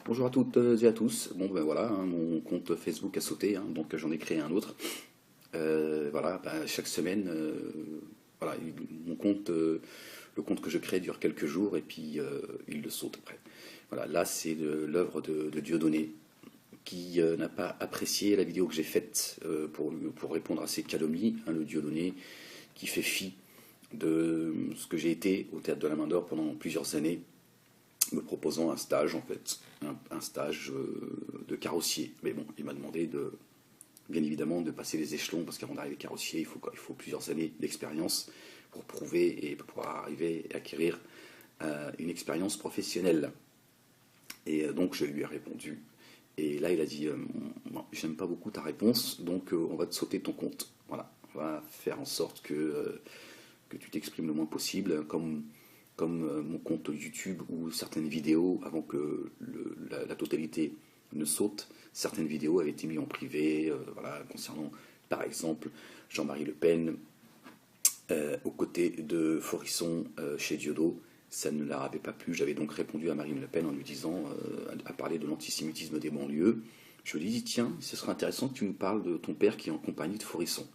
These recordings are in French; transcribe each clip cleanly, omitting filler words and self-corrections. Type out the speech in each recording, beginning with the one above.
Bonjour à toutes et à tous. Bon ben voilà, hein, mon compte Facebook a sauté, hein, donc j'en ai créé un autre. Voilà, ben, chaque semaine, voilà, mon compte, le compte que je crée dure quelques jours et puis il le saute après. Voilà, là c'est l'œuvre de Dieudonné qui n'a pas apprécié la vidéo que j'ai faite pour répondre à ses calomnies, hein, le Dieudonné qui fait fi de ce que j'ai été au Théâtre de la Main d'Or pendant plusieurs années, me proposant un stage en fait, un stage de carrossier. Mais bon, il m'a demandé bien évidemment de passer les échelons parce qu'avant d'arriver carrossier, il faut plusieurs années d'expérience pour prouver et pour pouvoir arriver à acquérir une expérience professionnelle. Et donc je lui ai répondu. Et là il a dit j'aime pas beaucoup ta réponse, donc on va te sauter ton compte. Voilà, on va faire en sorte que tu t'exprimes le moins possible, comme mon compte YouTube ou certaines vidéos, avant que la totalité ne saute, certaines vidéos avaient été mises en privé, voilà, concernant par exemple Jean-Marie Le Pen, aux côtés de Forisson chez Diodo. Ça ne leur avait pas plu. J'avais donc répondu à Marine Le Pen en lui disant, à parler de l'antisémitisme des banlieues. Je lui ai dit, tiens, ce serait intéressant que tu nous parles de ton père qui est en compagnie de Forisson.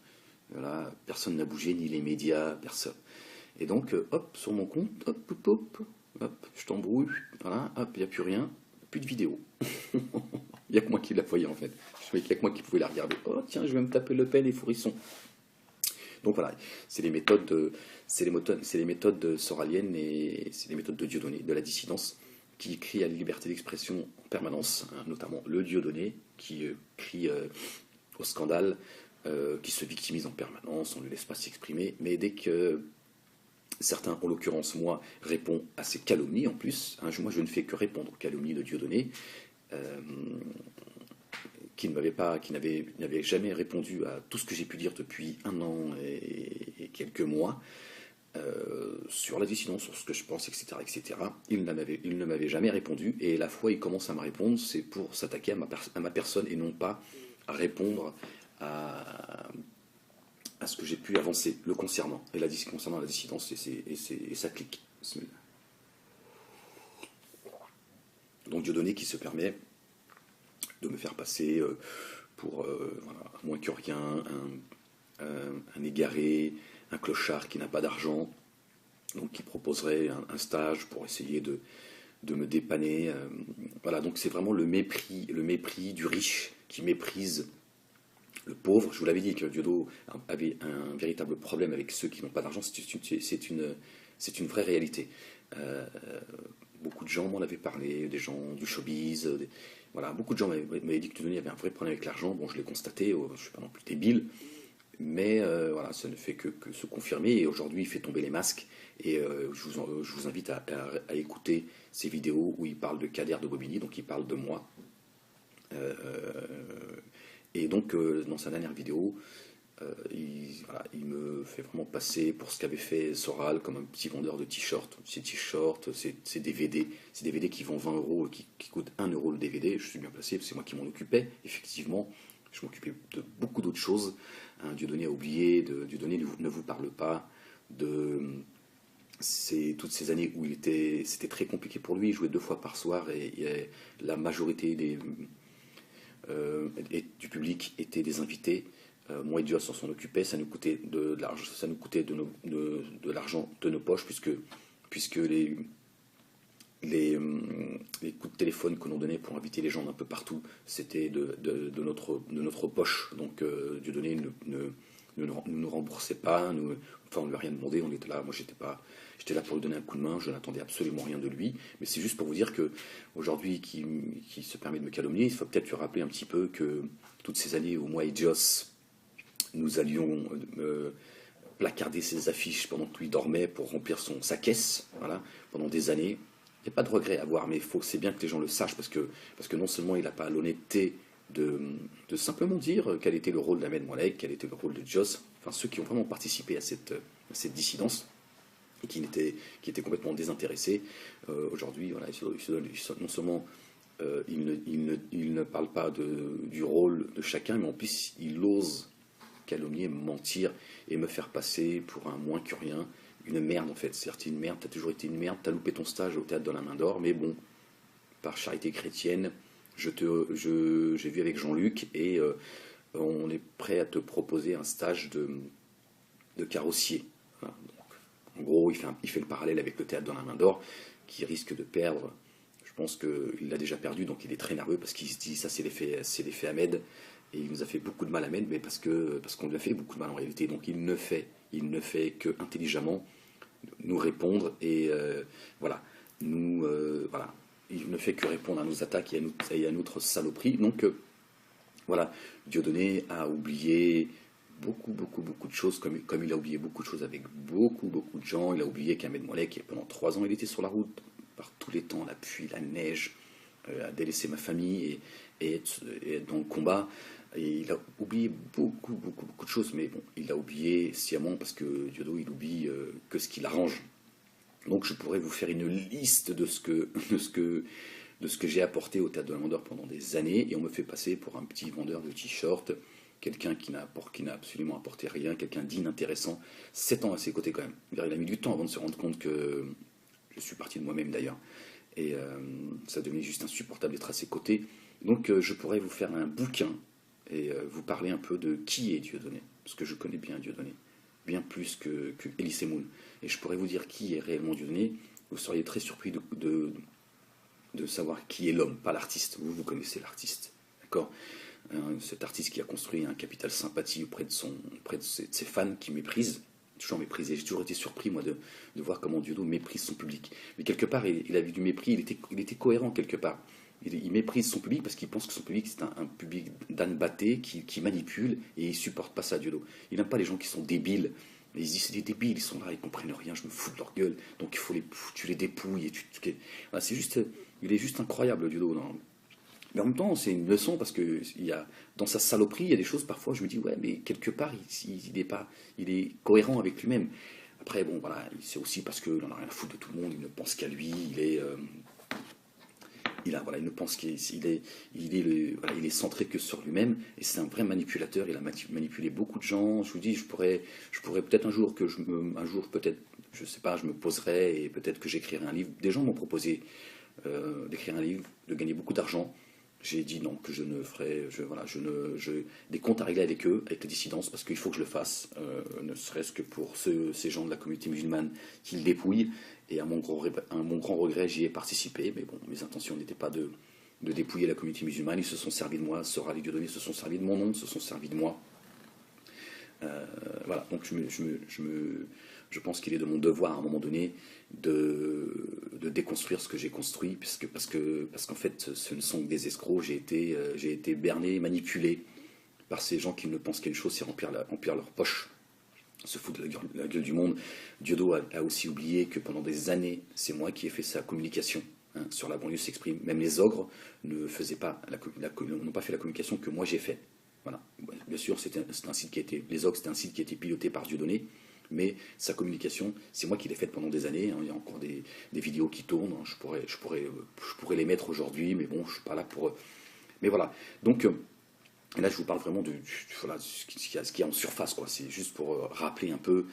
Voilà, personne n'a bougé, ni les médias, personne. Et donc, hop, sur mon compte, hop, je t'embrouille, voilà, hop, il n'y a plus rien, plus de vidéo. Il n'y a que moi qui la voyais en fait. Je ne qu'il n'y a que moi qui pouvais la regarder. Oh tiens, je vais me taper Le Pen et Forisson. Donc voilà, c'est les méthodes, c'est les méthodes soraliennes et c'est les méthodes de Dieudonné, de la dissidence, qui crie à la liberté d'expression en permanence, hein, notamment le Dieudonné, qui crie au scandale, qui se victimise en permanence, on ne le laisse pas s'exprimer, mais dès que certains, en l'occurrence moi, répondent à ces calomnies en plus, hein, moi je ne fais que répondre aux calomnies de Dieudonné, euh, qui n'avait jamais répondu à tout ce que j'ai pu dire depuis un an et quelques mois, sur la dissidence, sur ce que je pense, etc. etc. Il ne m'avait jamais répondu, et la fois il commence à me répondre, c'est pour s'attaquer à ma personne et non pas à répondre à ce que j'ai pu avancer le concernant, et concernant la dissidence et sa clique. Donc Dieudonné qui se permet de me faire passer pour voilà, moins que rien, un égaré, un clochard qui n'a pas d'argent, donc qui proposerait un stage pour essayer de me dépanner. Voilà, donc c'est vraiment le mépris du riche qui méprise le pauvre. Je vous l'avais dit que Diodo avait un véritable problème avec ceux qui n'ont pas d'argent, c'est une vraie réalité. Euh, Beaucoup de gens m'en avaient parlé, des gens du showbiz, voilà, beaucoup de gens m'avaient dit que Dieudonné avait un vrai problème avec l'argent. Bon, je l'ai constaté, je ne suis pas non plus débile, mais voilà, ça ne fait que se confirmer. Et aujourd'hui, il fait tomber les masques. Et je vous invite à écouter ces vidéos où il parle de Kader de Bobigny, donc il parle de moi. Euh, et donc, dans sa dernière vidéo, voilà, il me fait vraiment passer pour ce qu'avait fait Soral comme un petit vendeur de t-shirts. Ces t-shirts, ces DVD qui vont 20 euros, qui coûtent 1 euro le DVD. Je suis bien placé, c'est moi qui m'en occupais. Effectivement, je m'occupais de beaucoup d'autres choses. Hein, Dieudonné a oublié, Dieudonné ne vous parle pas de toutes ces années où c'était très compliqué pour lui. Il jouait 2 fois par soir et la majorité du public étaient des invités. Moi et Joss on s'en occupait, ça nous coûtait de l'argent, ça nous coûtait de l'argent de nos poches, puisque les coups de téléphone que l'on donnait pour inviter les gens d'un peu partout, c'était de notre poche. Donc Dieudonné ne nous remboursait pas, enfin on ne lui a rien demandé, on était là, moi j'étais là pour lui donner un coup de main, je n'attendais absolument rien de lui, mais c'est juste pour vous dire que aujourd'hui qui se permet de me calomnier, il faut peut-être lui rappeler un petit peu que toutes ces années où moi et Joss nous allions placarder ses affiches pendant que lui dormait pour remplir sa caisse, voilà, pendant des années. Il n'y a pas de regret à avoir, mais c'est bien que les gens le sachent, parce que non seulement il n'a pas l'honnêteté de simplement dire quel était le rôle d'Ahmed Moalek, quel était le rôle de Joss, enfin ceux qui ont vraiment participé à cette dissidence, et qui étaient complètement désintéressés. Aujourd'hui, voilà, non seulement il ne parle pas du rôle de chacun, mais en plus il ose calomnier, mentir et me faire passer pour un moins que rien, une merde en fait. C'est-à-dire, t'es une merde, t'as toujours été une merde, t'as loupé ton stage au Théâtre de la Main d'Or, mais bon, par charité chrétienne, j'ai vu avec Jean-Luc et on est prêt à te proposer un stage de carrossier. Voilà. Donc, en gros, il fait le parallèle avec le théâtre dans la main d'or, qui risque de perdre. Je pense qu'il l'a déjà perdu, donc il est très nerveux parce qu'il se dit ça c'est l'effet Ahmed, et il nous a fait beaucoup de mal Ahmed, mais parce qu'on lui a fait beaucoup de mal en réalité. Donc il ne fait que intelligemment nous répondre et voilà, voilà, il ne fait que répondre à nos attaques et à notre saloperie. Donc voilà, Dieudonné a oublié beaucoup de choses, comme il a oublié beaucoup de choses avec beaucoup de gens. Il a oublié qu'Ahmed Moalek, pendant 3 ans, il était sur la route, par tous les temps, la pluie, la neige, a délaissé ma famille et être dans le combat. Et il a oublié beaucoup de choses, mais bon, il a oublié sciemment parce que Diodo, il oublie que ce qui l'arrange. Donc je pourrais vous faire une liste de ce que j'ai apporté au théâtre de la Vendeur pendant des années, et on me fait passer pour un petit vendeur de t-shirts, quelqu'un qui n'a absolument apporté rien, quelqu'un d'inintéressant. 7 ans à ses côtés quand même. Il a mis du temps avant de se rendre compte que je suis parti de moi-même d'ailleurs. Et ça devenait juste insupportable d'être à ses côtés. Donc je pourrais vous faire un bouquin et vous parler un peu de qui est Dieudonné. Parce que je connais bien Dieudonné, bien plus que Elie Semoun. Et je pourrais vous dire qui est réellement Dieudonné. Vous seriez très surpris de savoir qui est l'homme, pas l'artiste. Vous connaissez l'artiste, d'accord? Cet artiste qui a construit un capital sympathie auprès de ses fans qui méprisent, toujours méprisé. J'ai toujours été surpris, moi, de voir comment Diodo méprise son public. Mais quelque part, il a vu du mépris, il était cohérent quelque part. Il méprise son public parce qu'il pense que son public, c'est un public d'âne batté qui manipule, et il ne supporte pas ça, Diodo. Il n'aime pas les gens qui sont débiles. Et il se dit, c'est des débiles, ils sont là, ils comprennent rien, je me fous de leur gueule. Donc tu les dépouilles. Voilà, il est juste incroyable, Diodo. Non. Mais en même temps, c'est une leçon parce que dans sa saloperie, il y a des choses parfois, je me dis, ouais, mais quelque part, il est cohérent avec lui-même. Après, bon, voilà, c'est aussi parce qu'il n'en a rien à foutre de tout le monde, il ne pense qu'à lui, il ne pense qu'il est, il est centré que sur lui-même, et c'est un vrai manipulateur. Il a manipulé beaucoup de gens. Je vous dis, je pourrais peut-être un jour peut-être, je sais pas, je me poserai et peut-être que j'écrirai un livre. Des gens m'ont proposé d'écrire un livre, de gagner beaucoup d'argent. J'ai dit non, que je ne ferai, des comptes à régler avec eux, avec les dissidences, parce qu'il faut que je le fasse, ne serait-ce que pour ces gens de la communauté musulmane qui le dépouillent. Et à mon grand regret, j'y ai participé, mais bon, mes intentions n'étaient pas de dépouiller la communauté musulmane. Ils se sont servis de moi, Sora les Dieudonné se sont servis de mon nom, se sont servis de moi. Voilà, donc je pense qu'il est de mon devoir à un moment donné de déconstruire ce que j'ai construit, parce qu'en fait ce ne sont que des escrocs. J'ai été berné, manipulé par ces gens qui ne pensent qu'à une chose, c'est remplir leur poche, se foutre de la gueule du monde. Diodo a aussi oublié que pendant des années, c'est moi qui ai fait sa communication. Sur La banlieue s'exprime. Même les ogres n'ont pas fait la communication que moi j'ai faite. Voilà. Bien sûr, les ogres, c'était un site qui a été piloté par Dieudonné, mais sa communication, c'est moi qui l'ai faite pendant des années. Il y a encore des vidéos qui tournent. Je pourrais les mettre aujourd'hui, mais bon, je suis pas là pour. Mais voilà. Donc là, je vous parle vraiment voilà, ce qu'il y a en surface, quoi. C'est juste pour rappeler un peu.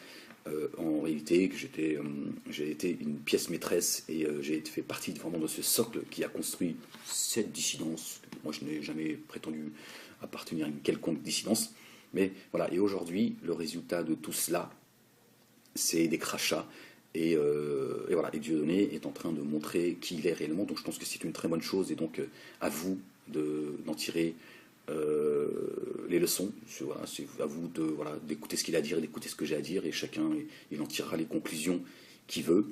En réalité, que j'ai été une pièce maîtresse, et j'ai fait partie vraiment de ce socle qui a construit cette dissidence. Moi, je n'ai jamais prétendu appartenir à une quelconque dissidence, mais voilà. Et aujourd'hui, le résultat de tout cela, c'est des crachats, et voilà. Et Dieudonné est en train de montrer qui il est réellement. Donc, je pense que c'est une très bonne chose, et donc à vous d'en tirer les leçons. Voilà, c'est à vous d'écouter ce qu'il a à dire et d'écouter ce que j'ai à dire, et chacun il en tirera les conclusions qu'il veut.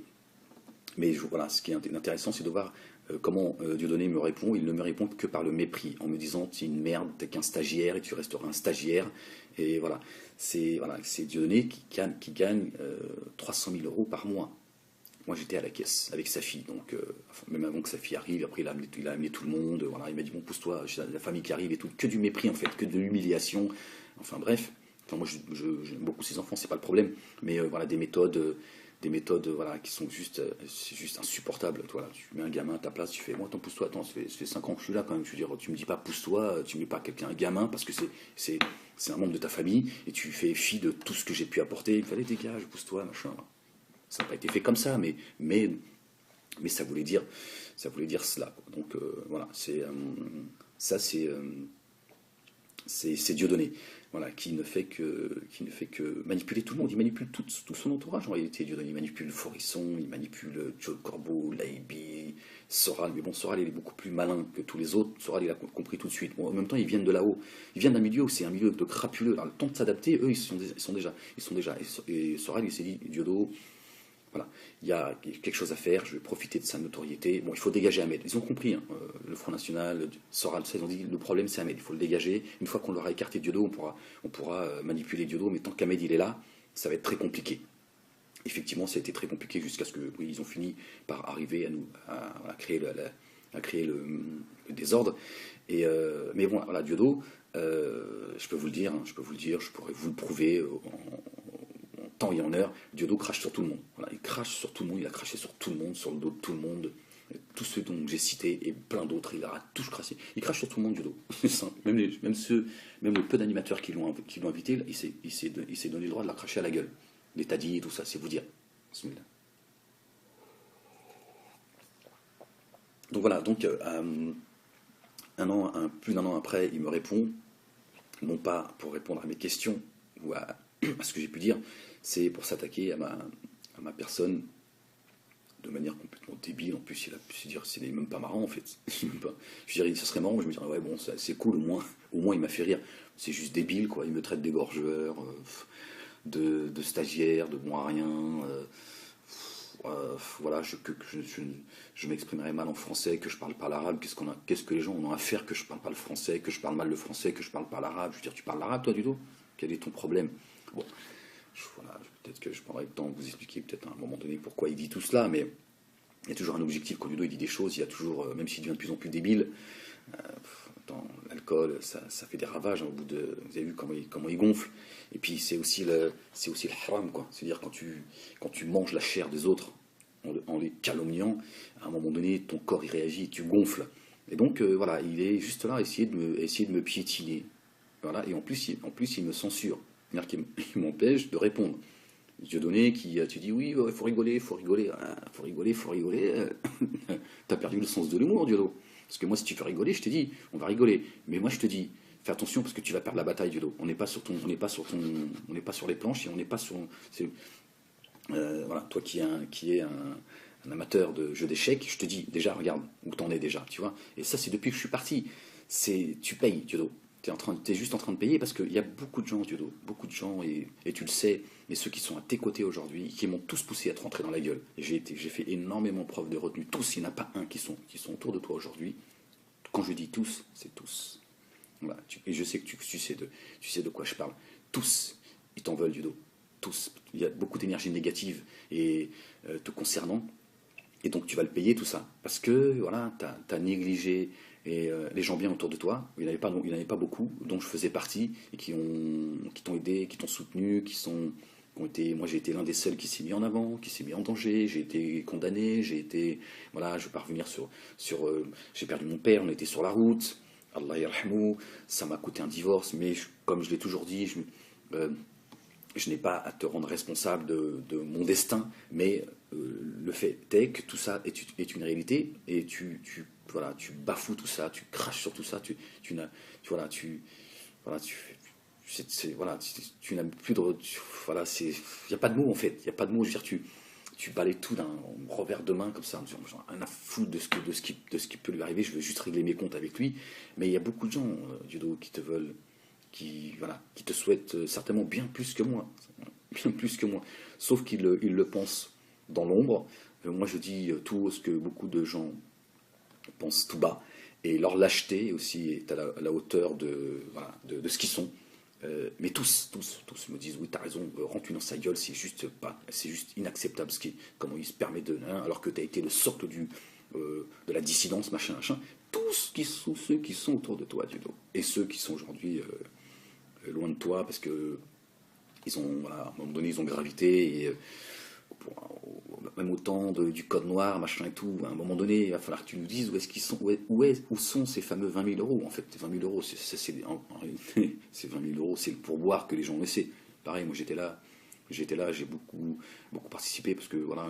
Mais voilà, ce qui est intéressant, c'est de voir comment Dieudonné me répond. Il ne me répond que par le mépris, en me disant tu es une merde, t'es qu'un stagiaire et tu resteras un stagiaire. Et voilà, c'est Dieudonné qui gagne 300 000 euros par mois. Moi, j'étais à la caisse avec sa fille, donc même avant que sa fille arrive. Après, il a amené tout le monde. Voilà, il m'a dit bon, pousse-toi, la famille qui arrive et tout, que du mépris en fait, que de l'humiliation. Enfin bref, moi j'aime beaucoup ses enfants, c'est pas le problème. Mais voilà, des méthodes voilà, qui sont c'est juste insupportable. Voilà, tu mets un gamin à ta place, tu fais moi, attends, pousse-toi, attends, ça fait 5 ans que je suis là quand même. Je veux dire, tu me dis pas pousse-toi, tu mets pas un gamin parce que c'est un membre de ta famille, et tu fais fi de tout ce que j'ai pu apporter. Il fallait dégage, pousse-toi, machin. Ça n'a pas été fait comme ça, mais mais ça voulait dire cela, quoi. Donc voilà, ça c'est Dieudonné, voilà, qui ne fait que manipuler tout le monde. Il manipule tout son entourage en réalité. Dieudonné, il manipule Forisson, il manipule Joe Corbeau, Laibi, Soral. Mais bon, Soral, il est beaucoup plus malin que tous les autres. Soral, il a compris tout de suite. Bon, en même temps, ils viennent de là-haut. Ils viennent d'un milieu où c'est un milieu de crapuleux. Alors, le temps de s'adapter, eux, ils sont déjà. Et Soral, il s'est dit, Diodo, voilà, il y a quelque chose à faire, je vais profiter de sa notoriété. Bon, il faut dégager Ahmed. Ils ont compris, hein, le Front National, Soral, ils ont dit, le problème c'est Ahmed, il faut le dégager. Une fois qu'on l'aura écarté Diodo, on pourra manipuler Diodo, mais tant qu'Ahmed il est là, ça va être très compliqué. Effectivement, ça a été très compliqué jusqu'à ce que, oui, ils ont fini par arriver à créer, à créer le désordre. Mais bon, voilà, Diodo, je peux vous le dire, hein, je pourrais vous le prouver en temps et en heure. Diodo crache sur tout le monde. Voilà, il crache sur tout le monde, il a craché sur tout le monde, sur le dos de tout le monde. Tous ceux dont j'ai cité et plein d'autres, il a tous craché. Il crache sur tout le monde, Diodo. Même le peu d'animateurs qui l'ont invité, il s'est donné le droit de la cracher à la gueule. Les tadis et tout ça, c'est vous dire. Donc voilà, donc plus d'un an après, il me répond, non pas pour répondre à mes questions ou à ce que j'ai pu dire, c'est pour s'attaquer à ma personne de manière complètement débile. En plus, il a pu se dire, c'est même pas marrant en fait. Je veux dire, ça serait marrant, je me dirais, ouais, bon, c'est cool, au moins il m'a fait rire. C'est juste débile, quoi. Il me traite d'égorgeur, de stagiaire, de bon à rien. Voilà, je m'exprimerai mal en français, que je parle pas l'arabe. Qu'est-ce que les gens ont à faire que je parle pas le français, que je parle mal le français, que je parle pas l'arabe? Je veux dire, tu parles l'arabe, toi, du tout? Quel est ton problème? Bon, voilà, peut-être que je prendrai le temps de vous expliquer peut-être à un moment donné pourquoi il dit tout cela, mais il y a toujours un objectif. Quand Ludo il dit des choses, il y a toujours, même s'il devient de plus en plus débile, l'alcool, ça fait des ravages, hein, au bout de, vous avez vu comment il gonfle. Et puis c'est aussi le haram, quoi. C'est-à-dire quand tu manges la chair des autres en les calomniant, à un moment donné, ton corps il réagit, tu gonfles. Et donc voilà, il est juste là à essayer de me piétiner. Voilà, et en plus il me censure. C'est-à-dire qu'il m'empêche de répondre. Dieudonné tu dis oui, faut rigoler, faut rigoler. T'as perdu le sens de l'humour, Diodo. Parce que moi, si tu fais rigoler, je te dis, on va rigoler. Mais moi, je te dis, fais attention parce que tu vas perdre la bataille, Diodo. On n'est pas sur les planches et on n'est pas sur. Voilà, toi qui es un amateur de jeux d'échecs, je te dis déjà, regarde où t'en es déjà, tu vois. Et ça, c'est depuis que je suis parti. Tu payes, Diodo. T'es juste en train de payer parce qu'il y a beaucoup de gens, Diodo, beaucoup de gens, et tu le sais, mais ceux qui sont à tes côtés aujourd'hui, qui m'ont tous poussé à te rentrer dans la gueule. J'ai fait énormément preuve de retenue. Tous, il n'y en a pas un qui sont autour de toi aujourd'hui. Quand je dis tous, c'est tous. Voilà. Et je sais que tu sais de quoi je parle. Tous, ils t'en veulent, Diodo. Tous. Il y a beaucoup d'énergie négative et te concernant. Et donc tu vas le payer tout ça. Parce que voilà, t'as négligé les gens bien autour de toi. Il n'y en avait pas beaucoup, dont je faisais partie, et qui t'ont aidé, qui t'ont soutenu, moi j'ai été l'un des seuls qui s'est mis en avant, qui s'est mis en danger, j'ai été condamné, voilà, je ne vais pas revenir j'ai perdu mon père, on était sur la route, Allah yarhamou, ça m'a coûté un divorce, mais comme je l'ai toujours dit, je n'ai pas à te rendre responsable de mon destin, mais le fait est que tout ça est une réalité, et voilà, tu bafoues tout ça, tu craches sur tout ça, tu n'as plus de, voilà, il n'y a pas de mots en fait, il y a pas de mots, je veux dire, tu balayes tout d'un revers de main comme ça, genre, un à foutre de ce qui peut lui arriver, je veux juste régler mes comptes avec lui, mais il y a beaucoup de gens, Diodo, qui te veulent, qui te souhaitent certainement bien plus que moi, sauf qu'ils le pensent dans l'ombre. Moi je dis tout ce que beaucoup de gens pensent tout bas, et leur lâcheté aussi est à la hauteur de ce qu'ils sont. Mais tous me disent oui, t'as raison, rentre-lui dans sa gueule, c'est juste inacceptable comment il se permet alors que t'as été le socle de la dissidence, machin. Tous ceux qui sont autour de toi, Diodo, et ceux qui sont aujourd'hui loin de toi parce que à un moment donné ils ont gravité, et même au temps du code noir, machin et tout, à un moment donné, il va falloir que tu nous dises où est-ce qu'ils sont, où sont ces fameux 20 000 euros. En fait, 20 000 euros, c'est 20 000 euros, c'est le pourboire que les gens ont laissé. Pareil, moi j'étais là, j'ai beaucoup participé parce que voilà,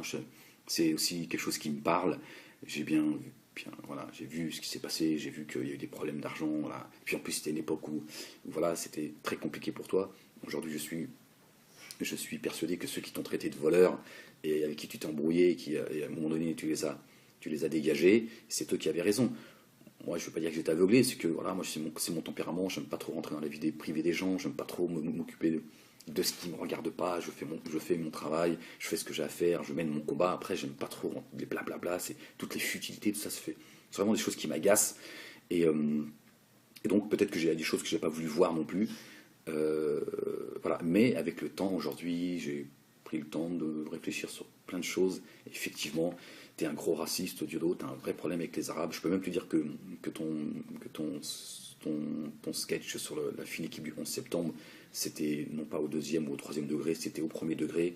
c'est aussi quelque chose qui me parle. J'ai voilà, j'ai vu ce qui s'est passé, j'ai vu qu'il y a eu des problèmes d'argent, voilà. Puis en plus, c'était une époque où voilà, c'était très compliqué pour toi. Aujourd'hui, je suis persuadé que ceux qui t'ont traité de voleur et avec qui tu t'es embrouillé, et à un moment donné, tu les as dégagés, c'est eux qui avaient raison. Moi, je ne veux pas dire que j'étais aveuglé, c'est que voilà, moi, c'est mon tempérament, j'aime pas trop rentrer dans la vie privée des gens, j'aime pas trop m'occuper de ce qui ne me regarde pas, je fais mon travail, je fais ce que j'ai à faire, je mène mon combat. Après, j'aime pas trop les blablabla, c'est toutes les futilités, tout ça se fait. C'est vraiment des choses qui m'agacent. Et, euh, et donc, peut-être que j'ai des choses que j'ai pas voulu voir non plus. Euh, voilà. Mais avec le temps, aujourd'hui, j'ai pris le temps de réfléchir sur plein de choses. Effectivement, t'es un gros raciste, Diodo, t'as un vrai problème avec les Arabes. Je peux même te dire que ton sketch sur la fine équipe du 11 septembre, c'était non pas au deuxième ou au troisième degré, c'était au premier degré.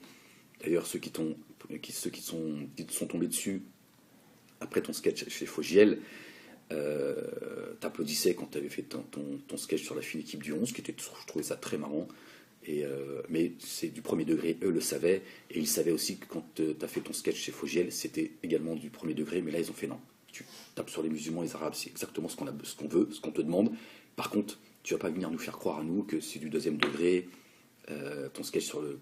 D'ailleurs, ceux qui sont tombés dessus après ton sketch chez Fogiel, t'applaudissais quand tu avais fait ton sketch sur la fine équipe du 11, je trouvais ça très marrant. Mais c'est du premier degré, eux le savaient, et ils savaient aussi que quand tu as fait ton sketch chez Fogiel, c'était également du premier degré, mais là ils ont fait non. Tu tapes sur les musulmans, les arabes, c'est exactement ce qu'on veut, ce qu'on te demande. Par contre, tu vas pas venir nous faire croire à nous que c'est du deuxième degré, ton sketch sur le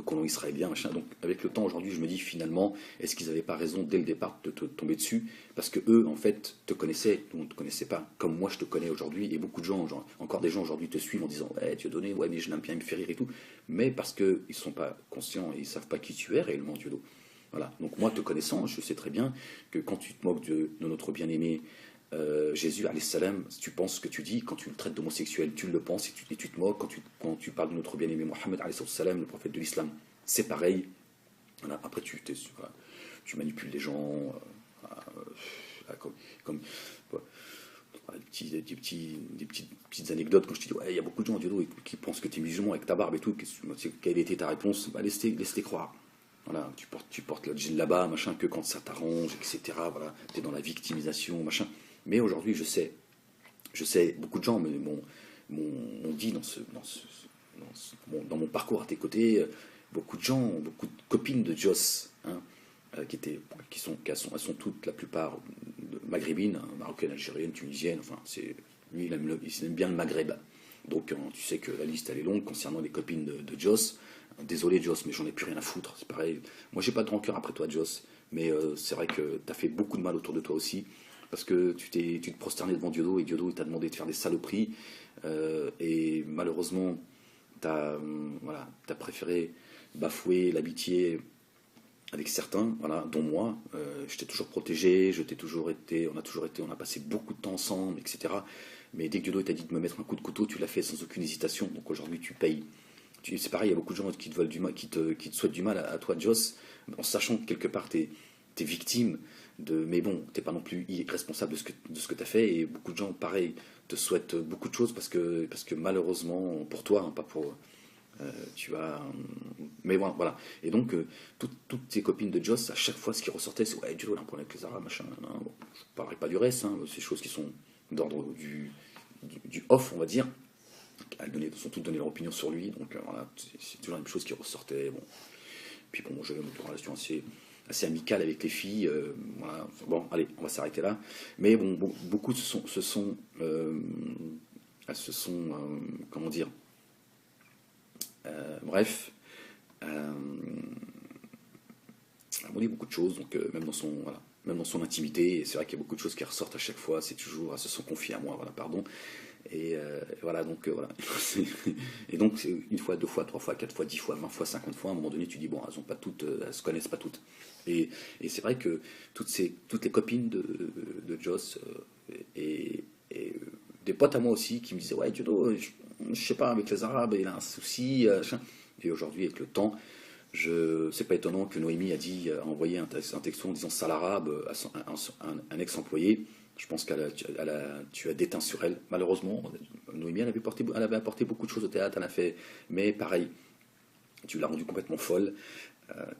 colon israélien, machin. Donc avec le temps aujourd'hui, je me dis finalement, est-ce qu'ils n'avaient pas raison dès le départ de te tomber dessus? Parce que eux, en fait, te connaissaient, nous on ne te connaissait pas, comme moi je te connais aujourd'hui, et beaucoup de gens, encore des gens aujourd'hui te suivent en disant ouais, Dieudonné, ouais, mais je l'aime bien, il me fait rire et tout. Mais parce qu'ils ne sont pas conscients et ils ne savent pas qui tu es réellement, Diodo. Voilà. Donc moi, te connaissant, je sais très bien que quand tu te moques de notre bien-aimé Jésus, alayhi salam, tu penses ce que tu dis, quand tu le traites d'homosexuel, tu le penses et tu te moques, quand tu parles de notre bien-aimé Mohammed, alayhi salam, le prophète de l'islam, c'est pareil. Voilà. Après, voilà, tu manipules les gens, comme voilà, petites anecdotes, quand je te dis, ouais, il y a beaucoup de gens, Dieu, qui pensent que tu es musulman avec ta barbe et tout, quelle était ta réponse? Bah, laisse-les croire. Voilà, tu portes le djellaba, machin, que quand ça t'arrange, etc. Voilà, tu es dans la victimisation, machin. Mais aujourd'hui, je sais, beaucoup de gens m'ont dit dans mon parcours à tes côtés, beaucoup de gens, beaucoup de copines de Joss, hein, elles sont toutes, la plupart, maghrébines, hein, marocaines, algériennes, tunisiennes, enfin, lui, il aime bien le Maghreb. Donc, tu sais que la liste, elle est longue concernant les copines de Joss. Désolé, Joss, mais j'en ai plus rien à foutre, c'est pareil. Moi, j'ai pas de rancœur après toi, Joss, mais c'est vrai que t'as fait beaucoup de mal autour de toi aussi, parce que tu te prosternais devant Diodo, et Diodo, il t'a demandé de faire des saloperies, et malheureusement, voilà, t'as préféré bafouer l'amitié avec certains, voilà, dont moi. Je t'ai toujours protégé, on a passé beaucoup de temps ensemble, etc. Mais dès que Diodo t'a dit de me mettre un coup de couteau, tu l'as fait sans aucune hésitation. Donc aujourd'hui, tu payes. C'est pareil, il y a beaucoup de gens qui te veulent du mal, qui te souhaitent du mal à toi, Joss, en sachant que quelque part t'es victime mais bon, t'es pas non plus responsable de ce que t'as fait. Et beaucoup de gens, pareil, te souhaitent beaucoup de choses parce que malheureusement pour toi, hein, pas pour tu as. Mais bon, voilà. Et donc, toutes tes copines de Joss, à chaque fois, ce qui ressortait, c'est ouais, Joe, il a un problème avec les Arabes, machin. Bon, je ne parlerai pas du reste, hein, ces choses qui sont d'ordre du off, on va dire. Elles sont toutes donné leur opinion sur lui, donc voilà, c'est toujours la même chose qui ressortait. Bon. Puis bon, j'avais une relation assez amicale avec les filles. Voilà. Bon, allez, on va s'arrêter là. Mais bon, beaucoup elles se sont comment dire, bref, on dit beaucoup de choses, donc même dans son intimité, et c'est vrai qu'il y a beaucoup de choses qui ressortent à chaque fois, c'est toujours, elles se sont confiées à moi, voilà, pardon. Et voilà, donc voilà. Et donc, c'est une fois, deux fois, trois fois, quatre fois, 10 fois, 20 fois, 50 fois, à un moment donné, tu dis, bon, elles ont pas toutes, elles se connaissent pas toutes. Et c'est vrai que toutes les copines de Joss et des potes à moi aussi qui me disaient, ouais, Diodo, je sais pas, avec les Arabes, il a un souci. Et aujourd'hui, avec le temps, c'est pas étonnant que Noémie a envoyé un texto en disant sale arabe à un ex-employé. Je pense tu as déteint sur elle. Malheureusement, Noémie, elle avait apporté beaucoup de choses au théâtre, elle a fait, mais pareil, tu l'as rendue complètement folle.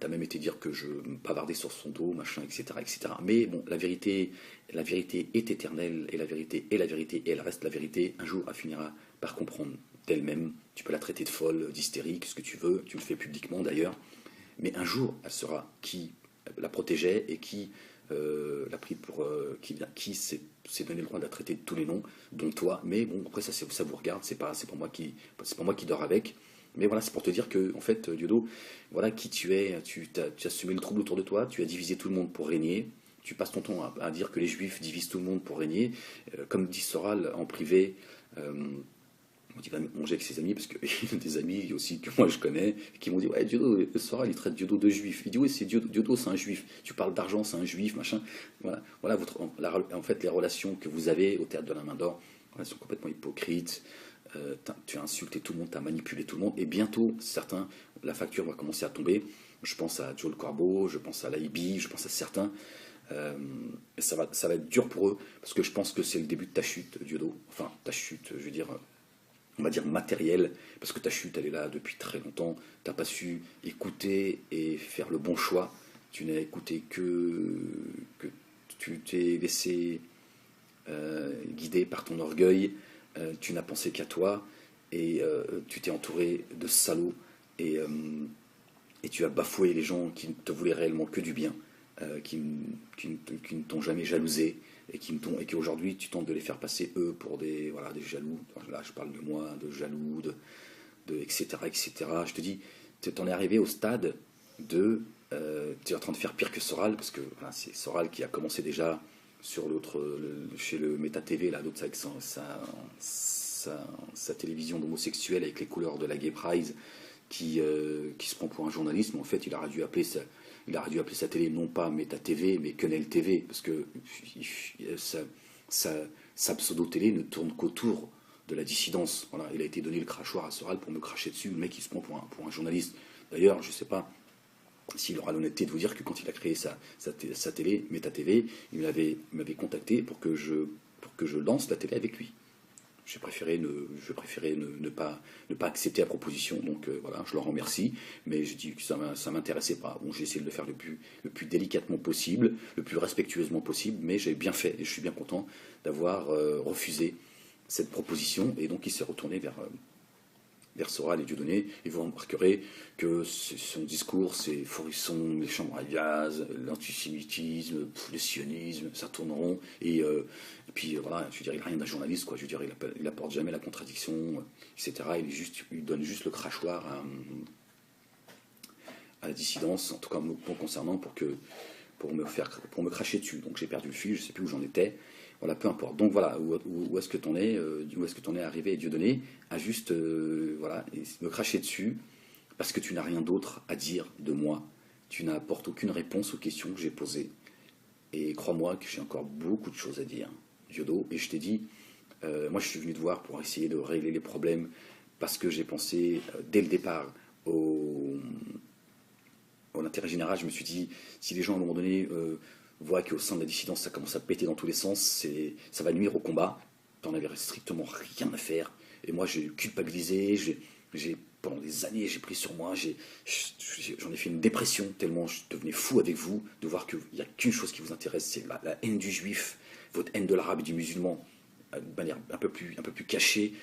T'as même été dire que je bavardais sur son dos, machin, etc., etc. Mais bon, la vérité est éternelle, et la vérité est la vérité, et elle reste la vérité. Un jour, elle finira par comprendre d'elle-même. Tu peux la traiter de folle, d'hystérique, ce que tu veux, tu le fais publiquement d'ailleurs. Mais un jour, elle saura qui la protégeait et qui l'a pris pour qui s'est donné le droit de la traiter de tous les noms, dont toi. Mais bon, après ça vous regarde, c'est pas moi qui dors avec. Mais voilà, c'est pour te dire que en fait, Diodo, voilà qui tu es. Tu as semé le trouble autour de toi, tu as divisé tout le monde pour régner. Tu passes ton temps à dire que les Juifs divisent tout le monde pour régner. Comme dit Soral en privé. Il va manger avec ses amis, parce qu'il y a des amis aussi que moi je connais, qui m'ont dit ouais, Diodo, le soir, il traite Diodo de juif. Il dit oui, c'est Diodo, c'est un juif. Tu parles d'argent, c'est un juif, machin. Voilà en fait, les relations que vous avez au théâtre de la Main d'Or, elles sont complètement hypocrites. Tu as insulté tout le monde, tu as manipulé tout le monde, et bientôt, certains, la facture va commencer à tomber. Je pense à Joe Le Corbeau, je pense à Laibi, je pense à certains. Ça va être dur pour eux, parce que je pense que c'est le début de ta chute, Diodo. Enfin, ta chute, je veux dire on va dire matériel, parce que ta chute, elle est là depuis très longtemps. Tu n'as pas su écouter et faire le bon choix. Tu n'as écouté que tu t'es laissé guider par ton orgueil. Tu n'as pensé qu'à toi et tu t'es entouré de salauds et tu as bafoué les gens qui ne te voulaient réellement que du bien, qui ne t'ont jamais jalousé et qui aujourd'hui tu tentes de les faire passer eux pour des jaloux. Là je parle de moi, de jaloux, etc., etc. Je te dis, tu en es arrivé au stade de tu es en train de faire pire que Soral, parce que voilà, c'est Soral qui a commencé déjà sur chez le Meta TV, là, d'autres avec sa télévision d'homosexuel avec les couleurs de la Gay Pride, qui se prend pour un journaliste, mais en fait il aurait dû appeler sa télé non pas Meta TV, mais Quenelle TV, parce que sa pseudo-télé ne tourne qu'autour de la dissidence. Voilà, il a été donné le crachoir à Soral pour me cracher dessus, le mec il se prend pour un journaliste. D'ailleurs, je ne sais pas s'il aura l'honnêteté de vous dire que quand il a créé sa télé, Meta TV, il m'avait contacté pour que je lance la télé avec lui. J'ai préféré ne pas accepter la proposition, donc voilà, je leur remercie, mais j'ai dit que ça m'intéressait pas. Bon, j'ai essayé de le faire le plus délicatement possible, le plus respectueusement possible, mais j'ai bien fait et je suis bien content d'avoir refusé cette proposition, et donc il s'est retourné vers Soral et Dieudonné, et vous remarquerez que son discours, c'est Forisson, les chambres à gaz, l'antisémitisme, le sionisme, ça tourne rond, et puis voilà, je veux dire, il n'a rien d'un journaliste, quoi. Je veux dire, il apporte jamais la contradiction, etc. Il donne juste le crachoir à la dissidence, en tout cas me concernant, pour me cracher dessus. Donc j'ai perdu le fil, je ne sais plus où j'en étais. Voilà, peu importe. Donc voilà, où est-ce que t'en es, où est-ce que t'en es arrivé, Dieudonné, à juste voilà, me cracher dessus, parce que tu n'as rien d'autre à dire de moi. Tu n'apportes aucune réponse aux questions que j'ai posées. Et crois-moi que j'ai encore beaucoup de choses à dire, Diodo. Et je t'ai dit, moi je suis venu te voir pour essayer de régler les problèmes, parce que j'ai pensé dès le départ au intérêt général. Je me suis dit, si les gens à un moment donné voient qu'au sein de la dissidence ça commence à péter dans tous les sens, ça va nuire au combat. T'en avais strictement rien à faire. Et moi j'ai culpabilisé, pendant des années j'ai pris sur moi, j'en ai fait une dépression tellement je devenais fou avec vous, de voir qu'il n'y a qu'une chose qui vous intéresse, c'est la haine du juif, votre haine de l'arabe et du musulman, de manière un peu plus cachée,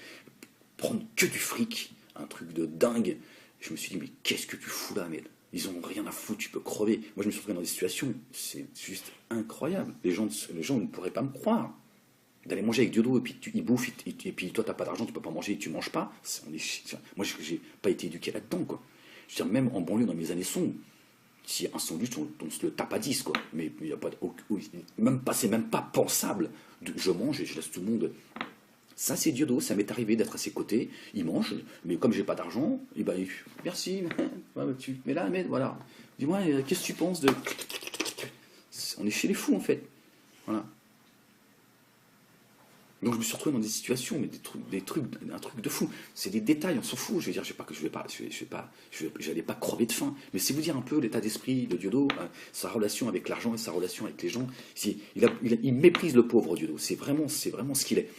prendre que du fric, un truc de dingue. Je me suis dit, mais qu'est-ce que tu fous là, Ahmed? Ils ont rien à foutre, tu peux crever. Moi, je me suis retrouvé dans des situations, c'est juste incroyable. Les gens ne pourraient pas me croire. D'aller manger avec Diodo, et puis ils bouffent, et puis toi, t'as pas d'argent, tu peux pas manger, et tu manges pas. Moi, j'ai pas été éduqué là-dedans, quoi. Je veux dire, même en banlieue, dans mes années sombres, s'il y a un sandwich, on se le tape à 10, quoi. Mais il y a pas c'est même pas pensable. Je mange et je laisse tout le monde. Ça, c'est Diodo, ça m'est arrivé d'être à ses côtés, il mange, mais comme j'ai pas d'argent, et ben, merci, mais là, mais voilà. Dis-moi, qu'est-ce que tu penses de. On est chez les fous, en fait. Voilà. Donc je me suis retrouvé dans des situations, mais un truc de fou. C'est des détails, on s'en fout. Je veux dire, j'allais pas crever de faim. Mais c'est vous dire un peu l'état d'esprit de Diodo, sa relation avec l'argent et sa relation avec les gens. Il méprise le pauvre, Diodo. C'est vraiment ce qu'il est.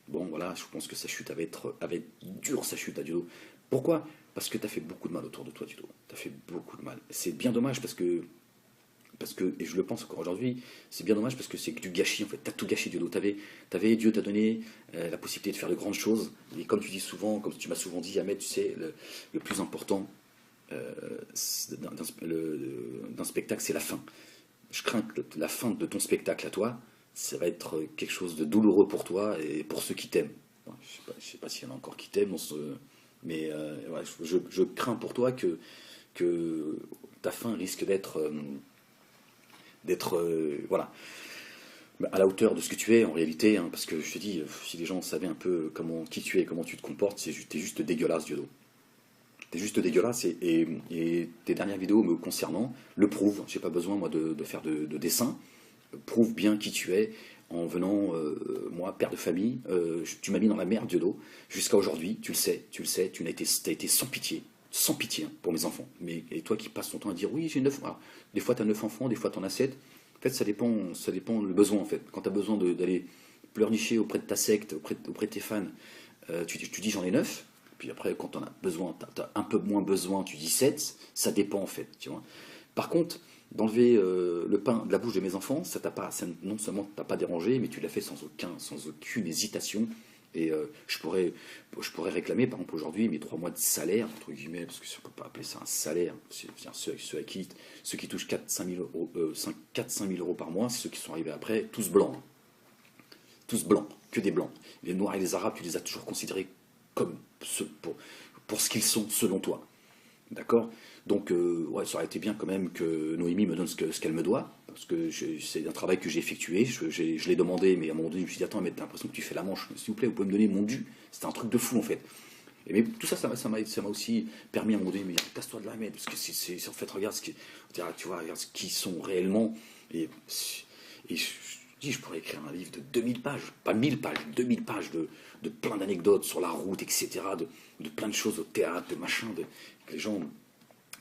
Bon, voilà, je pense que sa chute avait être dure, sa chute à Diodo. Pourquoi? Parce que tu as fait beaucoup de mal autour de toi, Diodo. Tu as fait beaucoup de mal. C'est bien dommage parce que, et je le pense encore aujourd'hui, c'est bien dommage parce que c'est du gâchis, en fait. Tu as tout gâché, Diodo. Dieu t'a donné la possibilité de faire de grandes choses. Et comme tu dis souvent, comme tu m'as souvent dit, Ahmed, tu sais, le plus important, d'un spectacle, c'est la fin. Je crains que la fin de ton spectacle à toi, ça va être quelque chose de douloureux pour toi et pour ceux qui t'aiment. Bon, je sais pas s'il y en a encore qui t'aiment, mais ouais, je crains pour toi que ta fin risque d'être voilà, à la hauteur de ce que tu es en réalité, hein, parce que je te dis, si les gens savaient un peu qui tu es, comment tu te comportes, t'es juste dégueulasse, Diodo. T'es juste dégueulasse et tes dernières vidéos me concernant le prouvent. J'ai pas besoin moi de faire de dessin. Prouve bien qui tu es en venant, moi, père de famille. Tu m'as mis dans la merde, Diodo. Jusqu'à aujourd'hui, tu le sais, tu t'as été sans pitié hein, pour mes enfants. Mais et toi qui passes ton temps à dire oui, j'ai 9 enfants. Des fois tu as 9 enfants, des fois tu en as 7. En fait, ça dépend le besoin en fait. Quand tu as besoin d'aller pleurnicher auprès de ta secte, auprès de tes fans, tu dis j'en ai 9. Puis après, quand on a besoin, t'as un peu moins besoin, tu dis 7, ça dépend en fait, tu vois. Par contre, d'enlever le pain de la bouche de mes enfants, non seulement t'as pas dérangé, mais tu l'as fait sans aucune hésitation. Et je pourrais réclamer, par exemple, aujourd'hui, mes 3 mois de salaire, entre guillemets, parce que on ne peut pas appeler ça un salaire. Ceux qui touchent 4-5 000 euros, 4-5 000 euros par mois, c'est ceux qui sont arrivés après, tous blancs. Hein. Tous blancs, que des blancs. Les Noirs et les Arabes, tu les as toujours considérés comme pour ce qu'ils sont, selon toi. D'accord. Donc, ouais, ça aurait été bien quand même que Noémie me donne ce qu'elle me doit, parce que c'est un travail que j'ai effectué, je l'ai demandé, mais à un moment donné, je me suis dit, attends, mais t'as l'impression que tu fais la manche, s'il vous plaît, vous pouvez me donner mon dû. C'était un truc de fou, en fait. Et mais tout ça, ça m'a aussi permis à un moment donné de me dire, casse-toi de la merde, parce que c'est en fait, regarde tu vois, regarde ce qu'ils sont réellement, et je pourrais écrire un livre de 2000 pages, pas 1000 pages, 2000 pages de plein d'anecdotes sur la route, etc., de plein de choses au théâtre, de machin, que les gens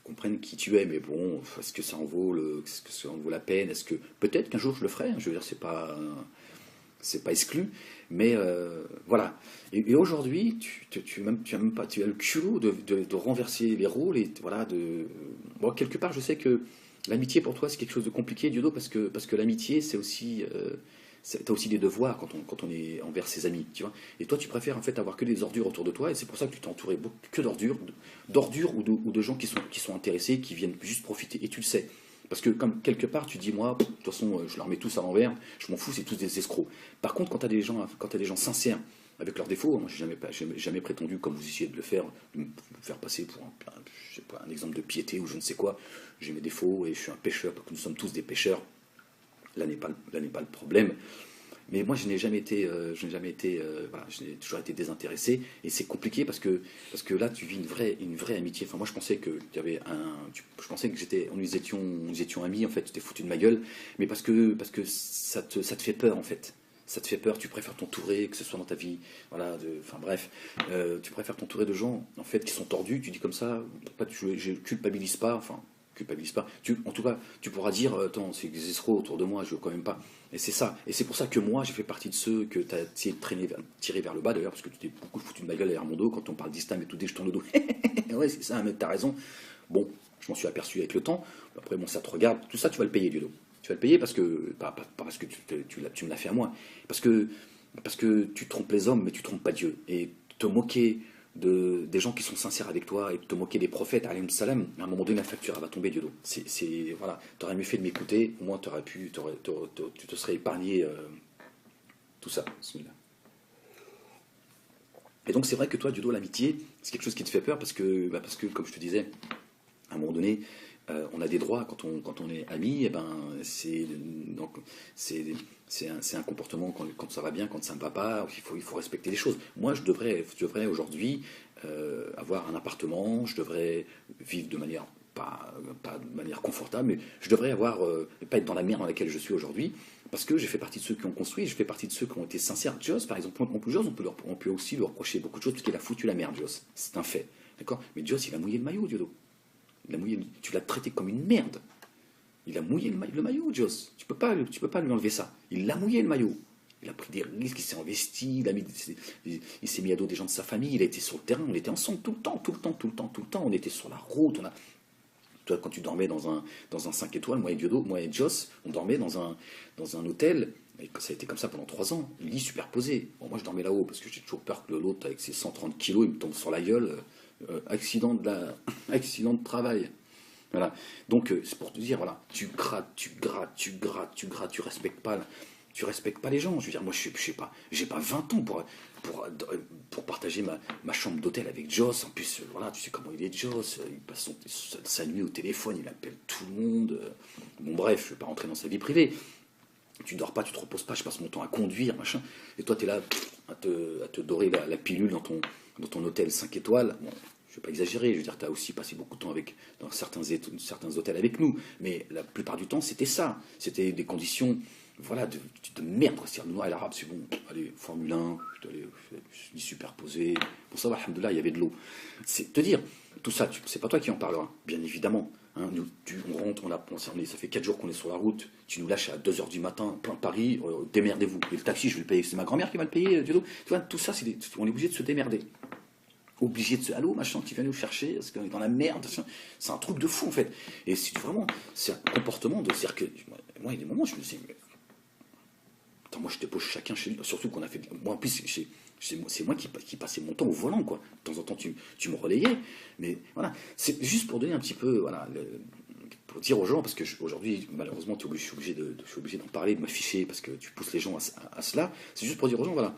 comprennent qui tu es, mais bon, est-ce que ça en vaut la peine? Est-ce que peut-être qu'un jour je le ferai, hein, je veux dire, c'est pas exclu, mais voilà. Et aujourd'hui, tu as le culot de renverser les rôles et voilà bon, quelque part, je sais que l'amitié pour toi c'est quelque chose de compliqué, Diodo, parce que l'amitié c'est aussi t'as aussi des devoirs quand on est envers ses amis, tu vois. Et toi, tu préfères en fait avoir que des ordures autour de toi, et c'est pour ça que tu t'es entouré que d'ordures ou de gens qui sont intéressés, qui viennent juste profiter. Et tu le sais. Parce que comme quelque part, tu dis, moi, de toute façon, je leur mets tous à l'envers, je m'en fous, c'est tous des escrocs. Par contre, quand tu as des gens sincères, avec leurs défauts, moi, j'ai jamais prétendu, comme vous essayez de le faire, de me faire passer pour je sais pas, un exemple de piété ou je ne sais quoi. J'ai mes défauts et je suis un pêcheur, parce que nous sommes tous des pêcheurs. Là n'est pas le problème. Mais moi, je n'ai jamais été, voilà, je n'ai toujours été désintéressé, et c'est compliqué parce que là, tu vis une vraie amitié. Enfin, moi, je pensais que je pensais que nous étions amis. En fait, tu t'es foutu de ma gueule, mais parce que ça te fait peur en fait. Ça te fait peur. Tu préfères t'entourer, que ce soit dans ta vie, voilà. Enfin bref, tu préfères t'entourer de gens en fait qui sont tordus. Tu dis comme ça, je culpabilise pas. Enfin, culpabilise pas. En tout cas, tu pourras dire, attends, c'est des escrocs autour de moi, je veux quand même pas. Et c'est ça. Et c'est pour ça que moi, j'ai fait partie de ceux que tu as essayé de tirer vers le bas, d'ailleurs, parce que tu t'es beaucoup foutu de ma gueule derrière mon dos quand on parle d'islam et tout, je tourne le dos. Ouais, c'est ça, mec, t'as raison. Bon, je m'en suis aperçu avec le temps. Après, bon, ça te regarde. Tout ça, tu vas le payer, Dieudo. Tu vas le payer parce que, pas parce que tu me l'as fait à moi. Parce que tu trompes les hommes, mais tu trompes pas Dieu. Et te moquer des gens qui sont sincères avec toi et te moquer des prophètes, alayhim salam, à un moment donné, la facture elle va tomber, Dieudo. Voilà, t'aurais mieux fait de m'écouter, au moins tu te serais épargné tout ça. Et donc c'est vrai que toi, Dieudo, l'amitié, c'est quelque chose qui te fait peur parce que, comme je te disais, à un moment donné, on a des droits quand on est amis, et ben c'est un comportement quand ça va bien, quand ça ne va pas, il faut respecter les choses. Moi, je devrais aujourd'hui avoir un appartement, je devrais vivre de manière pas de manière confortable, mais je devrais pas être dans la merde dans laquelle je suis aujourd'hui, parce que j'ai fait partie de ceux qui ont construit, je fais partie de ceux qui ont été sincères. Joss, par exemple, Joss, on peut aussi lui reprocher beaucoup de choses parce qu'il a foutu la merde, Joss. C'est un fait, d'accord. Mais Joss, il a mouillé le maillot, Diodo. Tu l'as traité comme une merde. Il a mouillé le maillot, Joss. Tu peux pas lui enlever ça. Il l'a mouillé le maillot. Il a pris des risques, il s'est investi, il s'est mis à dos des gens de sa famille, il a été sur le terrain, on était ensemble tout le temps. On était sur la route. Toi, quand tu dormais dans un 5 étoiles, moi et Joss, on dormait dans un hôtel. Et ça a été comme ça pendant 3 ans. Lit superposé. Bon, moi, je dormais là-haut parce que j'ai toujours peur que l'autre, avec ses 130 kilos, il me tombe sur la gueule. accident de travail. Voilà. Donc, c'est pour te dire, voilà, tu respectes pas les gens. Je veux dire, moi, je sais pas, j'ai pas 20 ans pour partager ma chambre d'hôtel avec Joss. En plus, voilà, tu sais comment il est, Joss. Il passe sa nuit au téléphone, il appelle tout le monde. Bon, bref, je vais pas rentrer dans sa vie privée. Tu dors pas, tu te reposes pas, je passe mon temps à conduire, machin. Et toi, tu es là à te dorer la pilule dans ton hôtel 5 étoiles. Bon, je vais pas exagérer, je veux dire, tu as aussi passé beaucoup de temps dans certains hôtels avec nous. Mais la plupart du temps, c'était ça. C'était des conditions, voilà, de merde. C'est-à-dire, nous, à l'arabe, c'est bon, allez, Formule 1, je suis superposé. Pour ça, alhamdoulilah, il y avait de l'eau. C'est te dire, tout ça, c'est pas toi qui en parleras, bien évidemment. Hein, on rentre, ça fait 4 jours qu'on est sur la route, tu nous lâches à 2 h du matin, plein Paris, démerdez-vous. Et le taxi, je vais le payer, c'est ma grand-mère qui va le payer, Dieudo. Tu vois, tout ça, on est obligé de se démerder. Obligé de se. Allô, machin, tu viens nous chercher, parce qu'on est dans la merde. C'est un truc de fou, en fait. Et c'est vraiment, c'est un comportement de. C'est-à-dire que, moi, il y a des moments, je me dis, mais, attends, moi, je dépose chacun chez lui, surtout qu'on a fait. Moi, en plus, c'est moi qui passais mon temps au volant, quoi. De temps en temps, tu me relayais. Mais voilà, c'est juste pour donner un petit peu, voilà, pour dire aux gens, parce que aujourd'hui, malheureusement, je suis obligé d'en parler, de m'afficher, parce que tu pousses les gens à cela. C'est juste pour dire aux gens, voilà,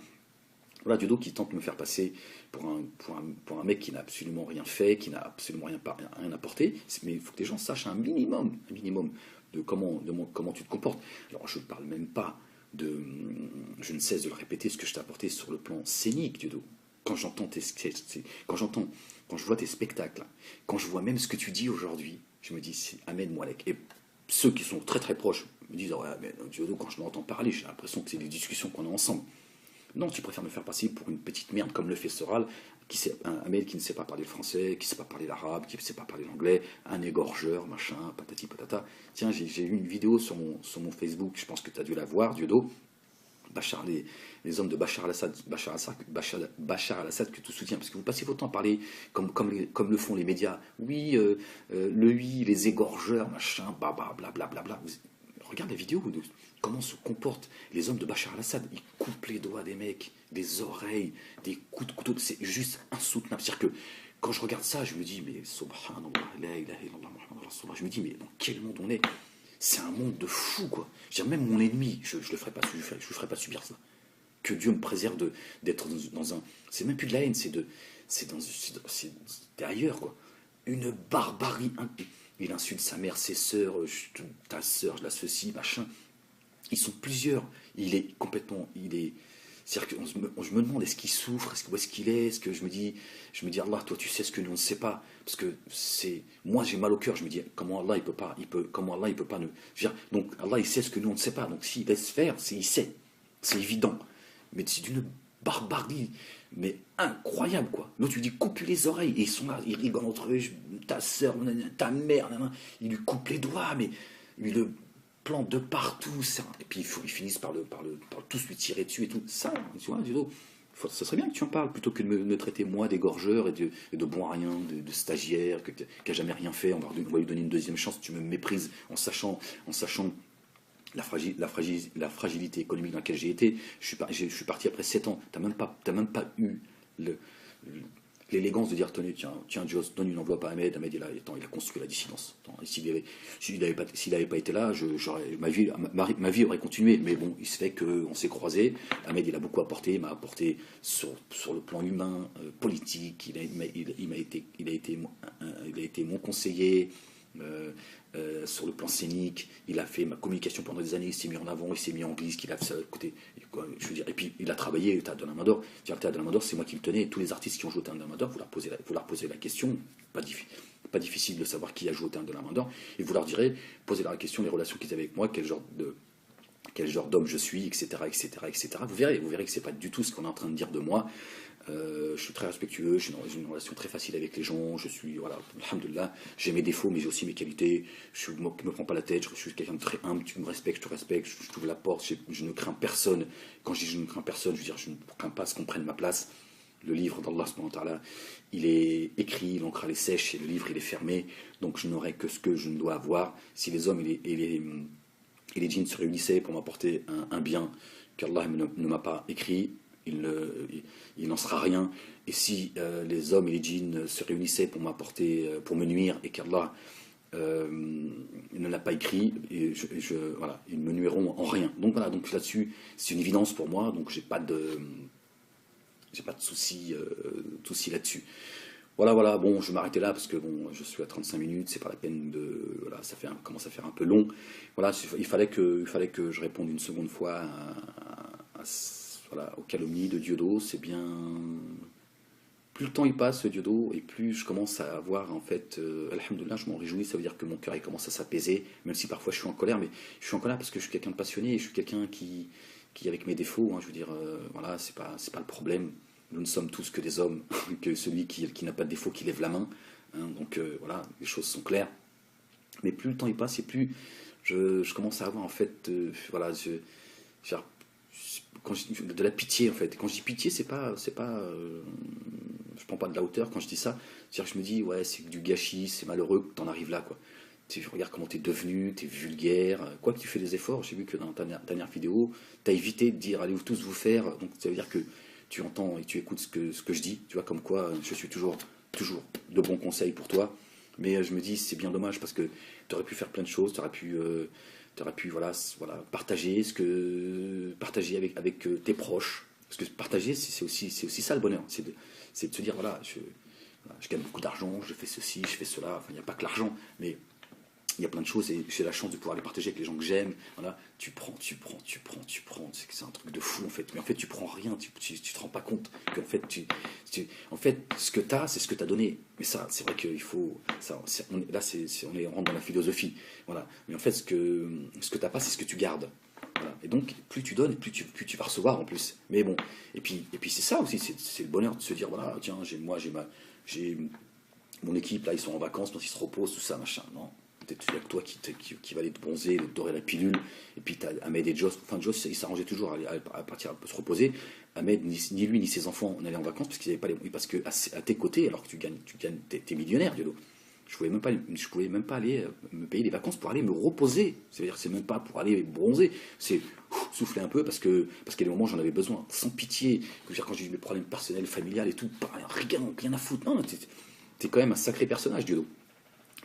Dieudo qui tente de me faire passer pour un mec qui n'a absolument rien fait, qui n'a absolument rien apporté. Mais il faut que les gens sachent un minimum de comment tu te comportes. Alors, je ne parle même pas je ne cesse de le répéter, ce que je t'ai apporté sur le plan scénique, Dieudo. Quand je vois tes spectacles, quand je vois même ce que tu dis aujourd'hui, je me dis, c'est Ahmed Moualek. Et ceux qui sont très très proches me disent, ouais, mais Dieudo, quand je l'entends parler, j'ai l'impression que c'est des discussions qu'on a ensemble. Non, tu préfères me faire passer pour une petite merde comme le fait Soral, un mec qui ne sait pas parler le français, qui ne sait pas parler l'arabe, qui ne sait pas parler l'anglais, un égorgeur, machin, patati patata. Tiens, j'ai eu une vidéo sur mon Facebook, je pense que tu as dû la voir, Dieudo. Les hommes de Bachar al-Assad que tu soutiens, parce que vous passez votre temps à parler comme le font les médias. Oui, les égorgeurs, machin, blablabla. Regarde la vidéo de comment se comportent les hommes de Bachar al-Assad. Ils coupent les doigts des mecs, des oreilles, des coups de couteau. C'est juste insoutenable. C'est-à-dire que quand je regarde ça, je me dis, mais subhanallah, la ilaha illallah, Muhammad Rasulullah. Je me dis, mais dans quel monde on est? C'est un monde de fou, quoi. Je veux dire, même mon ennemi, je le ferai pas, je lui ferai pas subir ça. Que Dieu me préserve d'être dans un. C'est même plus de la haine, c'est ailleurs, quoi. Une barbarie. Il insulte sa mère, ses sœurs, ta sœur, je la ceci, machin. Ils sont plusieurs. C'est-à-dire que je me demande, est-ce qu'il souffre, où est-ce qu'il est, est-ce que je me dis, Allah, toi tu sais ce que nous on ne sait pas, parce que moi j'ai mal au cœur, je me dis, comment Allah il peut pas ne, donc Allah il sait ce que nous on ne sait pas, donc s'il laisse faire, il sait, c'est évident, mais c'est d'une barbarie, mais incroyable, quoi. L'autre lui dit, coupe les oreilles, et ils sont là, ils rigolent entre eux, ta sœur, ta mère, il lui coupe les doigts, mais il le plante de partout, ça. Et puis ils finissent par tous lui tirer dessus et tout. Ça, tu vois, Dieudo, ça serait bien que tu en parles, plutôt que de me traiter moi d'égorgeur et de bon à rien, de stagiaire, qui n'a jamais rien fait, on va lui donner une deuxième chance, tu me méprises en sachant la fragilité économique dans laquelle j'ai été. Je suis parti après 7 ans, t'as même pas eu l'élégance de dire, tenez, tiens, Joss, donne une enveloppe à Ahmed. Ahmed, il a construit la dissidence. S'il n'avait pas été là, ma vie aurait continué. Mais bon, il se fait qu'on s'est croisés. Ahmed, il a beaucoup apporté. Il m'a apporté sur le plan humain, politique. Il a été mon conseiller. Sur le plan scénique, il a fait ma communication pendant des années, il s'est mis en avant, il s'est mis en glisse, qu'il a fait ça, écoutez, je veux dire, et puis il a travaillé au Théâtre de la Main d'Or. Le Théâtre de la Main d'Or, c'est moi qui le tenais, et tous les artistes qui ont joué au Théâtre de la Main d'Or, vous leur posez la question, pas difficile de savoir qui a joué au Théâtre de la Main d'Or, et vous leur direz, posez leur la question, les relations qu'ils avaient avec moi, quel genre d'homme je suis, etc., etc., etc. Vous verrez que c'est pas du tout ce qu'on est en train de dire de moi. Je suis très respectueux, j'ai une relation très facile avec les gens, voilà, alhamdoulilah, j'ai mes défauts, mais j'ai aussi mes qualités, je ne me prends pas la tête, je suis quelqu'un de très humble, tu me respectes, je te respecte, je t'ouvre la porte, je ne crains personne. Quand je dis je ne crains personne, je veux dire, je ne crains pas ce qu'on prenne ma place. Le livre d'Allah, il est écrit, l'encre elle est sèche, et le livre il est fermé, donc je n'aurai que ce que je ne dois avoir. Si les hommes et les djinns se réunissaient pour m'apporter un bien qu'Allah ne m'a pas écrit, il n'en sera rien. Et si les hommes et les djinns se réunissaient pour m'apporter, pour me nuire, et qu'Allah ne l'a pas écrit, et voilà, ils ne me nuiront en rien. Donc voilà, donc là-dessus, c'est une évidence pour moi, donc j'ai pas de souci, là-dessus. Voilà, voilà, bon, je vais m'arrêter là parce que bon, je suis à 35 minutes, c'est pas la peine de. Voilà, commence à faire un peu long. Voilà, il fallait que je réponde une seconde fois voilà, aux calomnies de Diodo. C'est bien. Plus le temps il passe, Diodo, et plus je commence à avoir, en fait, alhamdoulilah, je m'en réjouis, ça veut dire que mon cœur il commence à s'apaiser, même si parfois je suis en colère, mais je suis en colère parce que je suis quelqu'un de passionné, et je suis quelqu'un qui avec mes défauts, hein, je veux dire, voilà, c'est pas le problème. Nous ne sommes tous que des hommes, que celui qui n'a pas de défaut qui lève la main. Hein, donc voilà, les choses sont claires. Mais plus le temps y passe et plus je commence à avoir en fait, voilà, genre, de la pitié en fait. Et quand je dis pitié, c'est pas, je prends pas de la hauteur quand je dis ça. C'est-à-dire que je me dis ouais, c'est du gâchis, c'est malheureux que t'en arrives là quoi. Tu regardes comment t'es devenu, t'es vulgaire. Quoi que tu fais des efforts, j'ai vu que dans ta dernière vidéo, t'as évité de dire allez vous tous vous faire. Donc ça veut dire que tu entends et tu écoutes ce que je dis, tu vois, comme quoi je suis toujours de bons conseils pour toi. Mais je me dis, c'est bien dommage parce que tu aurais pu faire plein de choses, tu aurais pu voilà, partager partager avec tes proches. Parce que partager, c'est aussi ça le bonheur. C'est de se dire, voilà, je gagne beaucoup d'argent, je fais ceci, je fais cela. Enfin, il n'y a pas que l'argent, mais il y a plein de choses et j'ai la chance de pouvoir les partager avec les gens que j'aime. Voilà, tu prends. C'est un truc de fou en fait. Mais en fait, tu prends rien, tu te rends pas compte qu'en fait, en fait, ce que tu as, c'est ce que tu as donné. Mais ça, c'est vrai qu'il faut. Ça, on rentre dans la philosophie. Voilà. Mais en fait, ce que tu n'as pas, c'est ce que tu gardes. Voilà. Et donc, plus tu donnes, plus tu vas recevoir en plus. Mais bon, et puis c'est ça aussi, c'est le bonheur de se dire voilà, tiens, j'ai mon équipe là, ils sont en vacances, donc ils se reposent, tout ça, machin. Non. Peut-être qu'il y a que toi qui va aller te bronzer, te dorer la pilule. Et puis tu as Ahmed et Joss. Enfin, Joss, il s'arrangeait toujours à partir un peu se reposer. Ahmed, ni lui ni ses enfants n'allaient en vacances parce qu'ils n'avaient pas les. Parce que à tes côtés, alors que tu gagnes, t'es millionnaire, Diodo. Je pouvais même pas aller me payer les vacances pour aller me reposer. C'est-à-dire, c'est même pas pour aller bronzer. C'est souffler un peu parce qu'à des moments j'en avais besoin, sans pitié. Quand j'ai eu mes problèmes personnels, familiales et tout, rien à foutre. Non, t'es quand même un sacré personnage, Diodo.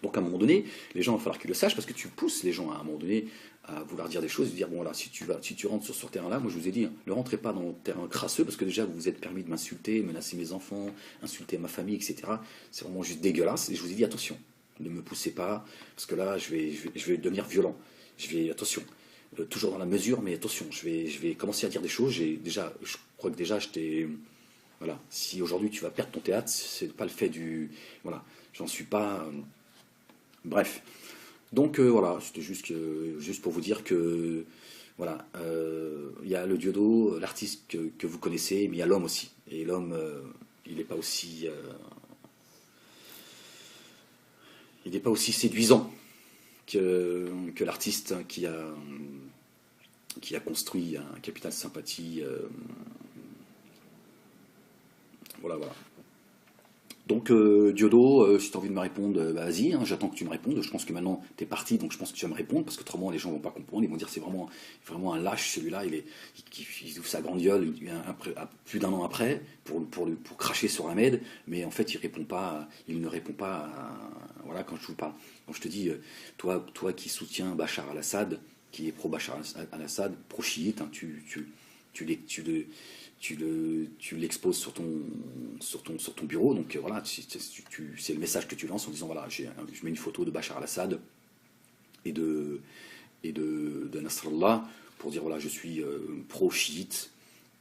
Donc à un moment donné, les gens, il va falloir qu'ils le sachent, parce que tu pousses les gens à un moment donné à vouloir dire des choses, et dire, bon voilà, si tu rentres sur ce terrain-là, moi je vous ai dit, hein, ne rentrez pas dans le terrain crasseux, parce que déjà vous vous êtes permis de m'insulter, menacer mes enfants, insulter ma famille, etc. C'est vraiment juste dégueulasse, et je vous ai dit, attention, ne me poussez pas, parce que là, je vais devenir violent. Attention, toujours dans la mesure, mais attention, je vais commencer à dire des choses, je crois que déjà, voilà, si aujourd'hui tu vas perdre ton théâtre, c'est pas le fait du... Voilà, j'en suis pas... Bref, donc voilà, c'était juste pour vous dire que voilà, il y a le Diodo, l'artiste que vous connaissez, mais il y a l'homme aussi. Et l'homme, il n'est pas aussi, séduisant que l'artiste qui a construit un capital sympathie. Voilà, voilà. Donc Diodo, si tu as envie de me répondre, bah, vas-y, hein, j'attends que tu me répondes. Je pense que maintenant tu es parti, donc je pense que tu vas me répondre, parce qu'autrement les gens vont pas comprendre, ils vont dire c'est vraiment un lâche celui-là, il ouvre sa grande gueule plus d'un an après pour cracher sur Ahmed, mais en fait il ne répond pas voilà, quand je vous parle. Quand je te dis, toi qui soutiens Bachar al-Assad, qui est pro-Bachar al-Assad, pro-chiite, hein, tu l'exposes sur ton bureau, donc voilà, c'est le message que tu lances en disant voilà, je mets une photo de Bachar al-Assad et de Nasrallah pour dire voilà, je suis pro-chiite,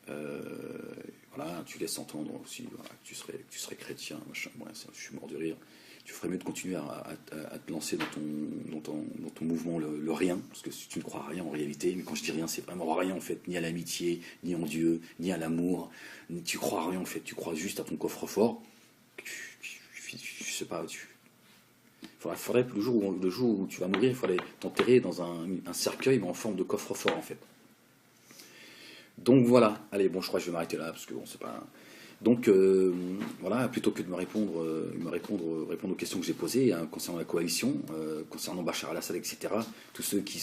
voilà, tu laisses entendre aussi voilà, que tu serais chrétien, machin, ouais, je suis mort de rire. Tu ferais mieux de continuer à te lancer dans ton mouvement le rien, parce que tu ne crois à rien en réalité, mais quand je dis rien, c'est vraiment rien en fait, ni à l'amitié, ni en Dieu, ni à l'amour, tu crois à rien en fait, tu crois juste à ton coffre-fort. Je sais pas, faudrait que le jour où tu vas mourir, il faudrait t'enterrer dans un cercueil, mais en forme de coffre-fort en fait. Donc voilà, allez, bon, je crois que je vais m'arrêter là, parce que bon, c'est pas... Donc voilà, plutôt que de me répondre aux questions que j'ai posées hein, concernant la coalition, concernant Bachar al-Assad, etc., tous ceux qui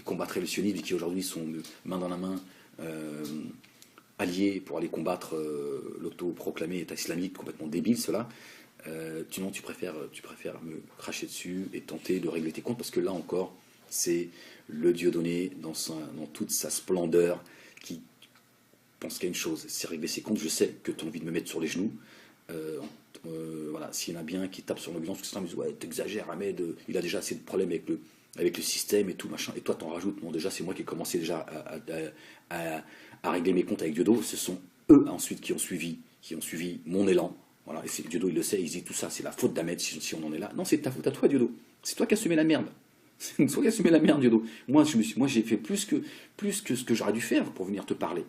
combattraient le sionisme et qui aujourd'hui sont main dans la main alliés pour aller combattre l'autoproclamé État islamique complètement débile, cela. Non, tu préfères me cracher dessus et tenter de régler tes comptes, parce que là encore, c'est le Dieudonné dans toute sa splendeur qui pense qu'à une chose, c'est régler ses comptes. Je sais que tu as envie de me mettre sur les genoux. Euh, voilà, s'il y en a bien qui tapent sur le bilan, parce que certains me disent ouais, t'exagères, Ahmed, il a déjà assez de problèmes avec le système et tout machin, et toi t'en rajoutes. Non, déjà c'est moi qui ai commencé déjà à régler mes comptes avec Diodo. Ce sont eux ensuite qui ont suivi mon élan. Voilà, et Diodo il le sait, il dit tout ça, c'est la faute d'Ahmed si on en est là. Non, c'est ta faute à toi, Diodo. C'est toi qui as semé la merde. C'est toi qui as semé la merde, Diodo. Moi j'ai fait plus que ce que j'aurais dû faire pour venir te parler.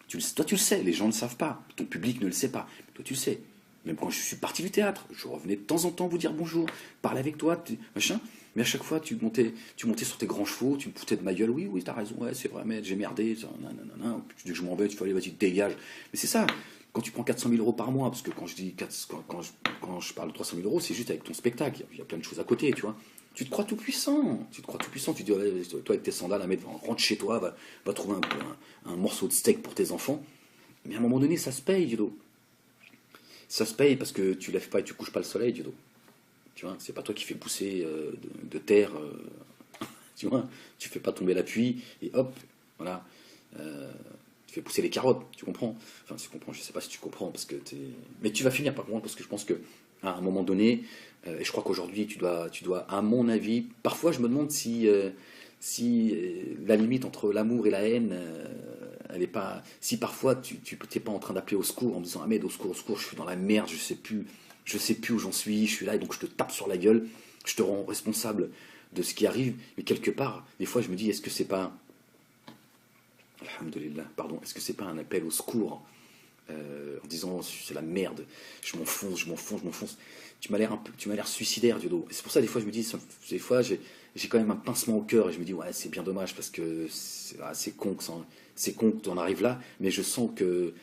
Toi, tu le sais, les gens ne le savent pas, ton public ne le sait pas, mais toi, tu le sais. Même quand je suis parti du théâtre, je revenais de temps en temps vous dire bonjour, parler avec toi, machin. Mais à chaque fois, tu montais sur tes grands chevaux, tu me foutais de ma gueule. Oui, oui, t'as raison, ouais, c'est vrai, mais j'ai merdé. Nanana. Tu dis que je m'en vais, tu fais aller, vas-y, dégage. Mais c'est ça. Quand tu prends 400 000 euros par mois, parce que quand je parle de 300 000 euros, c'est juste avec ton spectacle. Il y a plein de choses à côté, tu vois. Tu te crois tout puissant. Tu te crois tout puissant. Tu te dis, ouais, toi avec tes sandales, rentre chez toi, va trouver un morceau de steak pour tes enfants. Mais à un moment donné, ça se paye, Diodo. Ça se paye parce que tu lèves pas et tu couches pas le soleil, Diodo. Tu vois, c'est pas toi qui fais pousser de terre. Tu vois, tu fais pas tomber la pluie et hop, voilà. Euh, Tu fais pousser les carottes, tu comprends? Enfin, tu comprends, je sais pas si tu comprends, parce que mais tu vas finir par comprendre, parce que je pense que à un moment donné, et je crois qu'aujourd'hui, tu dois, à mon avis, parfois je me demande si la limite entre l'amour et la haine, elle est pas. Si parfois tu t'es pas en train d'appeler au secours en me disant Ahmed, au secours, je suis dans la merde, je sais plus où j'en suis, je suis là et donc je te tape sur la gueule, je te rends responsable de ce qui arrive, mais quelque part, des fois je me dis est-ce que c'est pas, alhamdoulilah, pardon, est-ce que c'est pas un appel au secours en disant c'est la merde, je m'enfonce. Tu m'as l'air suicidaire, Diodo. Et c'est pour ça des fois je me dis, des fois j'ai quand même un pincement au cœur et je me dis ouais c'est bien dommage parce que c'est con que tu en arrives là, mais je sens que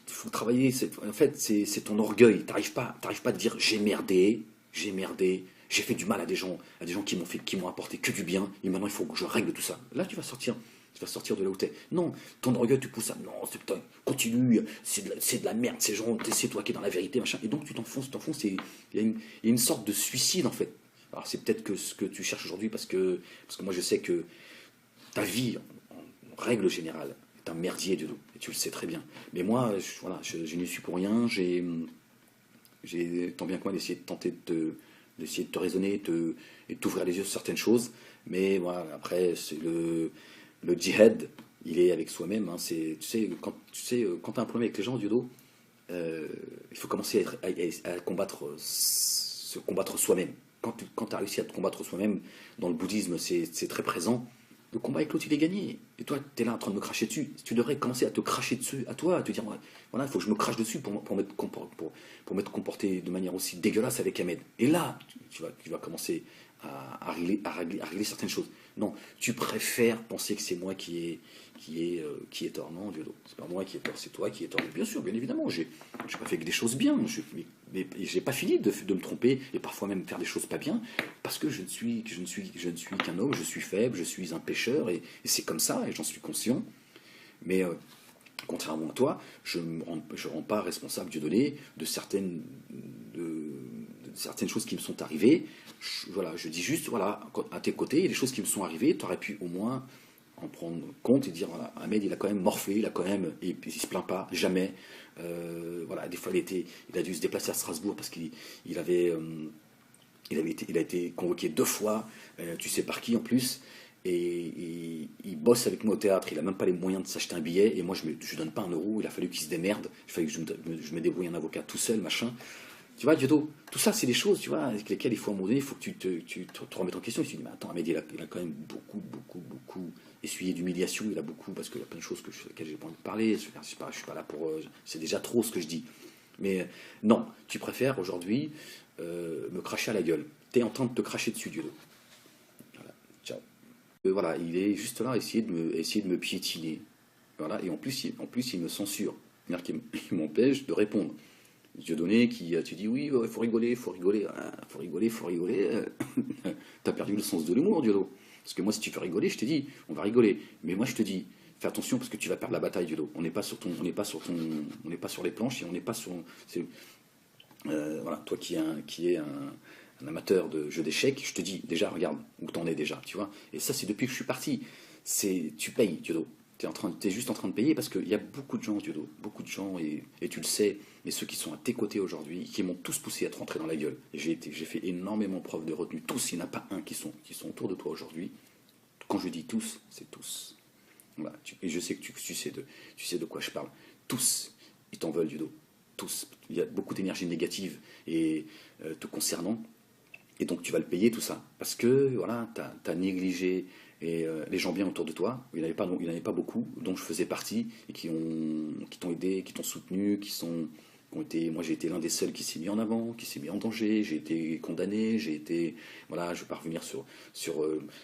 faut travailler. En fait c'est ton orgueil. T'arrives pas à te dire j'ai merdé. J'ai fait du mal à des gens qui m'ont apporté que du bien, et maintenant il faut que je règle tout ça. Là, tu vas sortir de là où t'es. Non, ton orgueil, tu pousses ça. Non, c'est putain, continue, c'est de la merde, ces gens, c'est toi qui es dans la vérité, machin. Et donc tu t'enfonces, il y a une sorte de suicide en fait. Alors c'est peut-être que ce que tu cherches aujourd'hui, parce que moi je sais que ta vie, en règle générale, est un merdier de nous, et tu le sais très bien. Mais moi, voilà, je n'y suis pour rien, j'ai tant bien que moi d'essayer de te raisonner et de t'ouvrir les yeux sur certaines choses. Mais voilà, après, c'est le djihad, il est avec soi-même. Hein, quand tu as un problème avec les gens, Diodo, il faut commencer à se combattre soi-même. Quand tu as réussi à te combattre soi-même, dans le bouddhisme, c'est très présent. Le combat avec l'autre, il est gagné. Et toi, tu es là en train de me cracher dessus. Tu devrais commencer à te cracher dessus, à toi, à te dire, ouais, voilà, il faut que je me crache dessus pour m'être comporté de manière aussi dégueulasse avec Ahmed. Et là, tu vas commencer à régler certaines choses. Non, tu préfères penser que c'est moi qui est tort. Non, Diodo, c'est pas moi qui ai tort, c'est toi qui es tort. Bien sûr, bien évidemment, j'ai pas fait que des choses bien, mais j'ai pas fini de me tromper et parfois même faire des choses pas bien parce que je ne suis qu'un homme, je suis faible, je suis un pécheur et c'est comme ça et j'en suis conscient. Mais contrairement à toi, je ne rends pas responsable, Dieudonné, de certaines choses qui me sont arrivées. Voilà, je dis juste, voilà, à tes côtés, il y a des choses qui me sont arrivées, tu aurais pu au moins en prendre compte et dire, voilà, Ahmed, il a quand même morflé, il se plaint pas, jamais. Voilà, des fois, il a dû se déplacer à Strasbourg parce qu'il avait, il a été convoqué 2 fois, tu sais par qui en plus, et il bosse avec moi au théâtre, il a même pas les moyens de s'acheter un billet, et moi je lui donne pas un euro, il a fallu qu'il se démerde, il a fallu que je me débrouille un avocat tout seul, machin. Tu vois, Diodo, tout ça c'est des choses, tu vois, avec lesquelles il faut à un moment donné, il faut que tu te remettes en question, et tu te dis, mais attends, Ahmed, il a quand même beaucoup essuyé d'humiliation, il a beaucoup, parce qu'il y a plein de choses sur lesquelles j'ai pas envie de parler, je suis pas là pour, c'est déjà trop ce que je dis. Mais non, tu préfères aujourd'hui me cracher à la gueule. T'es en train de te cracher dessus, Diodo. Voilà, ciao. Voilà, il est juste là, essayer de me piétiner. Voilà, et en plus, il me censure. C'est-à-dire qu'il m'empêche de répondre. Dieudonné tu dis oui, faut rigoler, faut rigoler. T'as perdu le sens de l'humour, Diodo. Parce que moi, si tu fais rigoler, je te dis, on va rigoler. Mais moi, je te dis, fais attention parce que tu vas perdre la bataille du dos. On n'est pas sur ton, on n'est pas sur les planches et on n'est pas sur. Voilà, toi qui es un amateur de jeux d'échecs, je te dis déjà, regarde où t'en es déjà, tu vois. Et ça, c'est depuis que je suis parti. Tu payes, Diodo. T'es juste en train de payer parce qu'il y a beaucoup de gens, Diodo, beaucoup de gens, et tu le sais, mais ceux qui sont à tes côtés aujourd'hui, qui m'ont tous poussé à te rentrer dans la gueule. J'ai fait énormément preuve de retenue. Tous, il n'y en a pas un qui sont autour de toi aujourd'hui. Quand je dis tous, c'est tous. Voilà, et je sais que tu sais de quoi je parle. Tous, ils t'en veulent, Diodo. Tous. Il y a beaucoup d'énergie négative et te concernant. Et donc tu vas le payer tout ça. Parce que voilà, tu as négligé les gens bien autour de toi. Il n'y en avait pas beaucoup, dont je faisais partie, et qui t'ont aidé, qui t'ont soutenu, moi j'ai été l'un des seuls qui s'est mis en avant, qui s'est mis en danger, j'ai été condamné, voilà, je vais pas revenir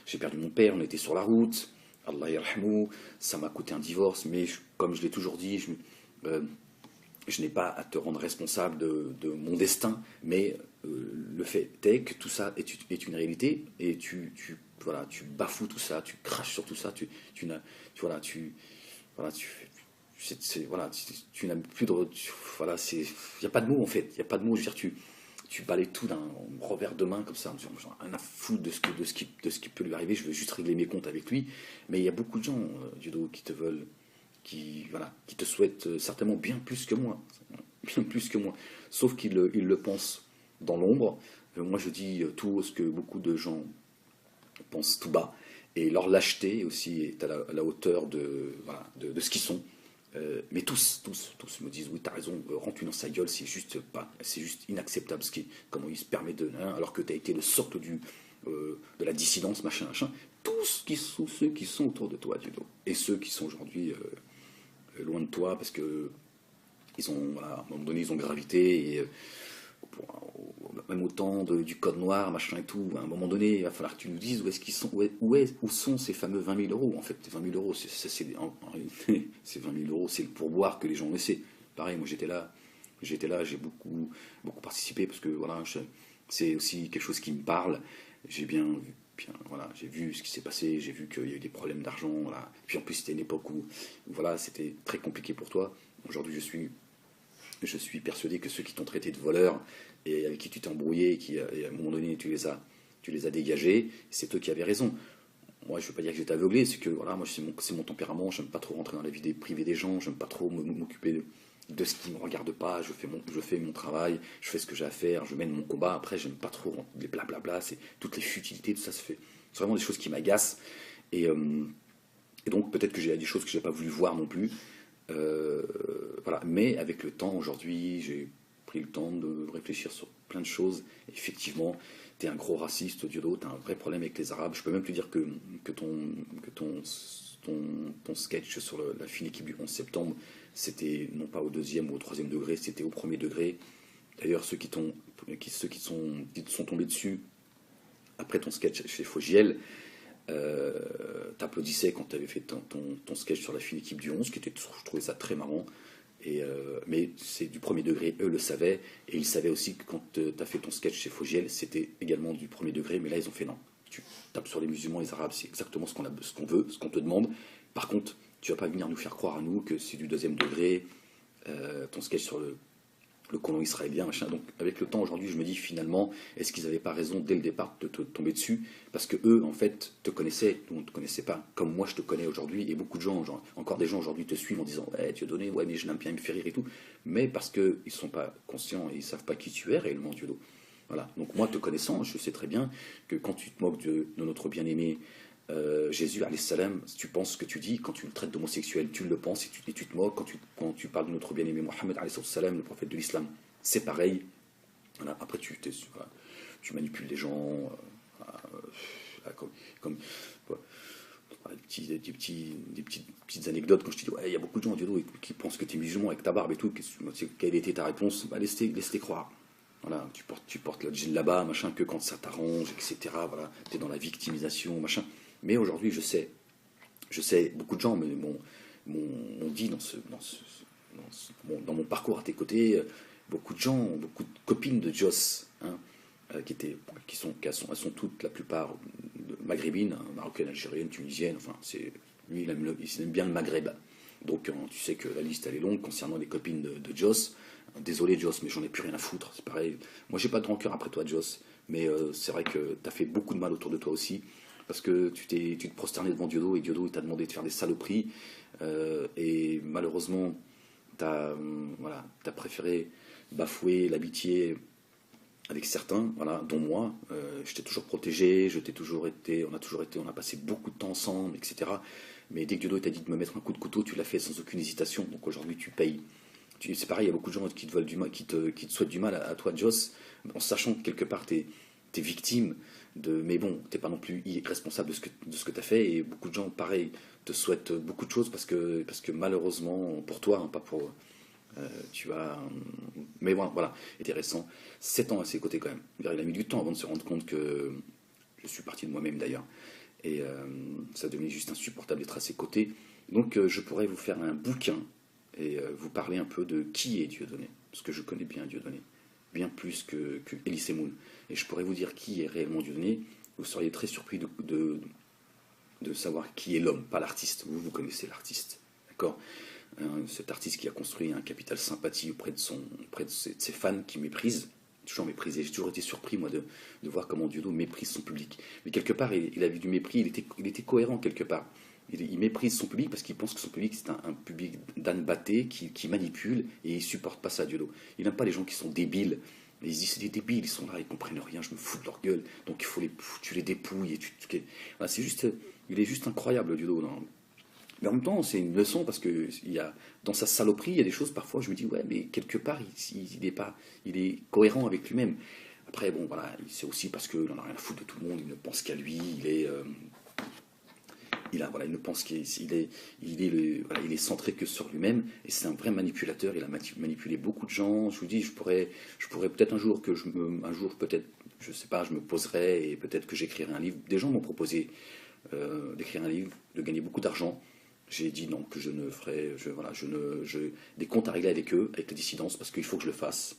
j'ai perdu mon père, on était sur la route, Allah yarhamou, ça m'a coûté un divorce, mais comme je l'ai toujours dit, je n'ai pas à te rendre responsable de mon destin, mais le fait est que tout ça est une réalité et voilà, tu bafoues tout ça, tu craches sur tout ça, voilà, voilà, tu n'as plus de, voilà, il n'y a pas de mots en fait, il n'y a pas de mots, je veux dire, tu balayes tout d'un revers de main comme ça, en disant, genre, un à foutre de ce qui peut lui arriver, je veux juste régler mes comptes avec lui, mais il y a beaucoup de gens, Dieudo, qui te veulent, voilà, qui te souhaitent certainement bien plus que moi, bien plus que moi, sauf qu'ils le pensent dans l'ombre. Moi je dis tout ce que beaucoup de gens pensent tout bas, et leur lâcheté aussi est à la hauteur voilà, de ce qu'ils sont. Mais tous me disent oui, t'as raison, rentre-lui dans sa gueule, c'est juste inacceptable comment il se permet alors que t'as été le socle de la dissidence, machin. Tous ceux qui sont autour de toi, Dieudo, et ceux qui sont aujourd'hui loin de toi parce que voilà, à un moment donné, ils ont gravité et même au temps du code noir, machin et tout, à un moment donné, il va falloir que tu nous dises où est-ce qu'ils sont, où sont ces fameux 20 000 euros. En fait, 20 000 euros, en réalité, c'est 20 000 euros, c'est le pourboire que les gens laissaient. Pareil, moi j'étais là, j'ai beaucoup participé parce que voilà, c'est aussi quelque chose qui me parle. J'ai voilà, j'ai vu ce qui s'est passé, j'ai vu qu'il y a eu des problèmes d'argent, voilà. Puis en plus c'était une époque où voilà, c'était très compliqué pour toi. Aujourd'hui je suis persuadé que ceux qui t'ont traité de voleur et avec qui tu t'es embrouillé, et à un moment donné tu les as dégagés, c'est eux qui avaient raison. Moi je ne veux pas dire que j'étais aveuglé, c'est que voilà, moi c'est mon tempérament, j'aime pas trop rentrer dans la vie privée des gens, j'aime pas trop m'occuper de ce qui ne me regarde pas, je fais mon travail, je fais ce que j'ai à faire, je mène mon combat, après j'aime pas trop les blablabla, c'est toutes les futilités, tout ça c'est vraiment des choses qui m'agacent, et donc peut-être que j'ai des choses que j'ai pas voulu voir non plus, voilà. Mais avec le temps, aujourd'hui, j'ai pris le temps de réfléchir sur plein de choses. Et effectivement, tu es un gros raciste, Diodo, tu as un vrai problème avec les Arabes. Je peux même te dire que ton sketch sur la fine équipe du 11 septembre, c'était non pas au deuxième ou au troisième degré, c'était au premier degré. D'ailleurs, ceux qui sont tombés dessus après ton sketch chez Fogiel, t'applaudissais quand tu avais fait ton sketch sur la fine équipe du 11, je trouvais ça très marrant. Mais c'est du premier degré, eux le savaient, et ils savaient aussi que quand tu as fait ton sketch chez Fogiel, c'était également du premier degré, mais là ils ont fait non. Tu tapes sur les musulmans et les arabes, c'est exactement ce qu'on veut, ce qu'on te demande. Par contre, tu vas pas venir nous faire croire à nous que c'est du deuxième degré, ton sketch sur le colon israélien, machin. Donc avec le temps aujourd'hui, je me dis finalement, est-ce qu'ils n'avaient pas raison dès le départ de te tomber dessus? Parce que eux, en fait, te connaissaient, nous on ne te connaissait pas, comme moi je te connais aujourd'hui, et beaucoup de gens, encore des gens aujourd'hui te suivent en disant ouais, Dieudonné, ouais, mais je l'aime bien, il me fait rire et tout, mais parce qu'ils ne sont pas conscients et ils ne savent pas qui tu es réellement, Diodo. Voilà. Donc moi, te connaissant, je sais très bien que quand tu te moques de notre bien-aimé Jésus, alayhi salam, tu penses ce que tu dis, quand tu le traites d'homosexuel, tu le penses et tu te moques, quand tu parles de notre bien-aimé Mohammed, alayhi salam, le prophète de l'islam, c'est pareil. Voilà. Après, voilà, tu manipules les gens, comme voilà, des petites anecdotes, quand je te dis, ouais, il y a beaucoup de gens qui pensent que tu es musulman avec ta barbe et tout, quelle était ta réponse? Bah, laisse-les croire. Voilà, tu portes le djellaba, machin, que quand ça t'arrange, etc. Voilà, tu es dans la victimisation, machin. Mais aujourd'hui, je sais, beaucoup de gens m'ont dit dans mon parcours à tes côtés, beaucoup de gens, beaucoup de copines de Joss, hein, elles sont toutes, la plupart, maghrébines, hein, marocaines, algériennes, tunisiennes, enfin, c'est Lui, il aime bien le Maghreb. Donc, tu sais que la liste, elle est longue concernant les copines de Joss. Désolé, Joss, mais j'en ai plus rien à foutre. C'est pareil. Moi, j'ai pas de rancœur après toi, Joss. Mais c'est vrai que t'as fait beaucoup de mal autour de toi aussi. Parce que tu te prosternais devant Diodo et Diodo, il t'a demandé de faire des saloperies. Et malheureusement, voilà, t'as préféré bafouer l'amitié avec certains, voilà, dont moi. Je t'ai toujours protégé, on a passé beaucoup de temps ensemble, etc. Mais dès que Diodo t'a dit de me mettre un coup de couteau, tu l'as fait sans aucune hésitation. Donc aujourd'hui, tu payes. C'est pareil, il y a beaucoup de gens qui te veulent du mal, qui te souhaitent du mal à toi, Joss, en sachant que quelque part, t'es victime mais bon, t'es pas non plus responsable de ce que t'as fait. Et beaucoup de gens, pareil, te souhaitent beaucoup de choses parce que malheureusement, pour toi, hein, pas pour. Tu as. Mais bon, voilà, intéressant. 7 ans à ses côtés quand même. Il a mis du temps avant de se rendre compte que je suis parti de moi-même d'ailleurs. Et ça devenait juste insupportable d'être à ses côtés. Donc je pourrais vous faire un bouquin et vous parler un peu de qui est Dieudonné. Parce que je connais bien Dieudonné. Bien plus que Elie Moon. Et je pourrais vous dire qui est réellement Dieudonné. Vous seriez très surpris de savoir qui est l'homme, pas l'artiste. Vous connaissez l'artiste. D'accord. Cet artiste qui a construit un capital sympathie auprès de ses fans qui méprisent, toujours méprisé. J'ai toujours été surpris, moi, de voir comment Diodo méprise son public. Mais quelque part, il a vu du mépris, il était cohérent quelque part. Il méprise son public parce qu'il pense que son public, c'est un public d'âne batté qui manipule et il supporte pas ça, Diodo. Il n'aime pas les gens qui sont débiles. Mais il se dit, c'est des débiles, ils sont là, ils comprennent rien, je me fous de leur gueule. Donc tu les dépouilles. Voilà, il est juste incroyable, Diodo. Non. Mais en même temps, c'est une leçon parce que dans sa saloperie, il y a des choses parfois, je me dis, ouais, mais quelque part, il est cohérent avec lui-même. Après, bon, voilà, c'est aussi parce qu'il n'en a rien à foutre de tout le monde, il ne pense qu'à lui, voilà, il ne pense il est centré que sur lui-même, et c'est un vrai manipulateur, il a manipulé beaucoup de gens. Je vous dis, je pourrais peut-être un jour, peut-être, je sais pas, je me poserai et peut-être que j'écrirai un livre. Des gens m'ont proposé d'écrire un livre, de gagner beaucoup d'argent. J'ai dit non, que je ne ferai, des comptes à régler avec eux, avec la dissidence, parce qu'il faut que je le fasse,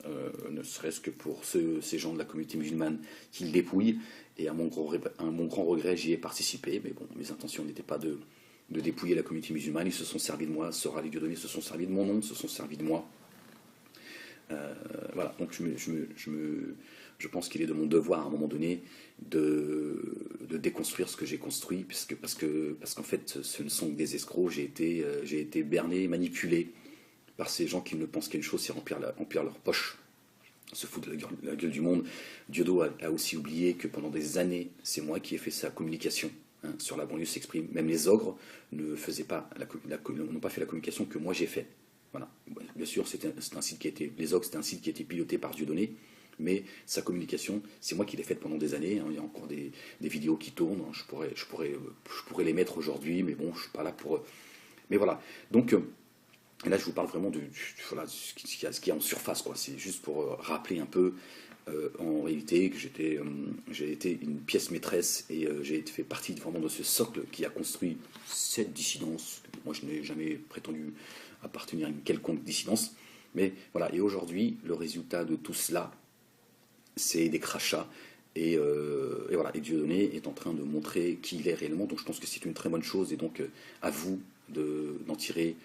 ne serait-ce que pour ces gens de la communauté musulmane qui le dépouillent. Et à mon grand regret, j'y ai participé, mais bon, mes intentions n'étaient pas de dépouiller la communauté musulmane. Ils se sont servis de moi, Sora les Dieudonné se sont servis de mon nom, se sont servis de moi. Voilà, donc je pense qu'il est de mon devoir à un moment donné de déconstruire ce que j'ai construit, parce qu'en fait, ce ne sont que des escrocs. J'ai été berné, manipulé par ces gens qui ne pensent qu'à une chose, c'est remplir leur poche, se foutre de la gueule du monde. Diodo a aussi oublié que pendant des années, c'est moi qui ai fait sa communication. Hein, sur la banlieue s'exprime. Même les ogres ne faisaient pas n'ont pas fait la communication que moi j'ai fait. Voilà. Bien sûr, les ogres, c'était un site qui a été piloté par Dieudonné, mais sa communication, c'est moi qui l'ai faite pendant des années. Hein. Il y a encore des vidéos qui tournent. Je pourrais les mettre aujourd'hui, mais bon, je suis pas là pour. Mais voilà. Donc là, je vous parle vraiment voilà, ce qu'il y a en surface, quoi. C'est juste pour rappeler un peu. En réalité, que j'ai été une pièce maîtresse et j'ai fait partie vraiment de ce socle qui a construit cette dissidence. Moi, je n'ai jamais prétendu appartenir à une quelconque dissidence, mais voilà. Et aujourd'hui, le résultat de tout cela, c'est des crachats. Et voilà. Et Dieudonné est en train de montrer qui il est réellement. Donc, je pense que c'est une très bonne chose. Et donc, à vous d'en tirer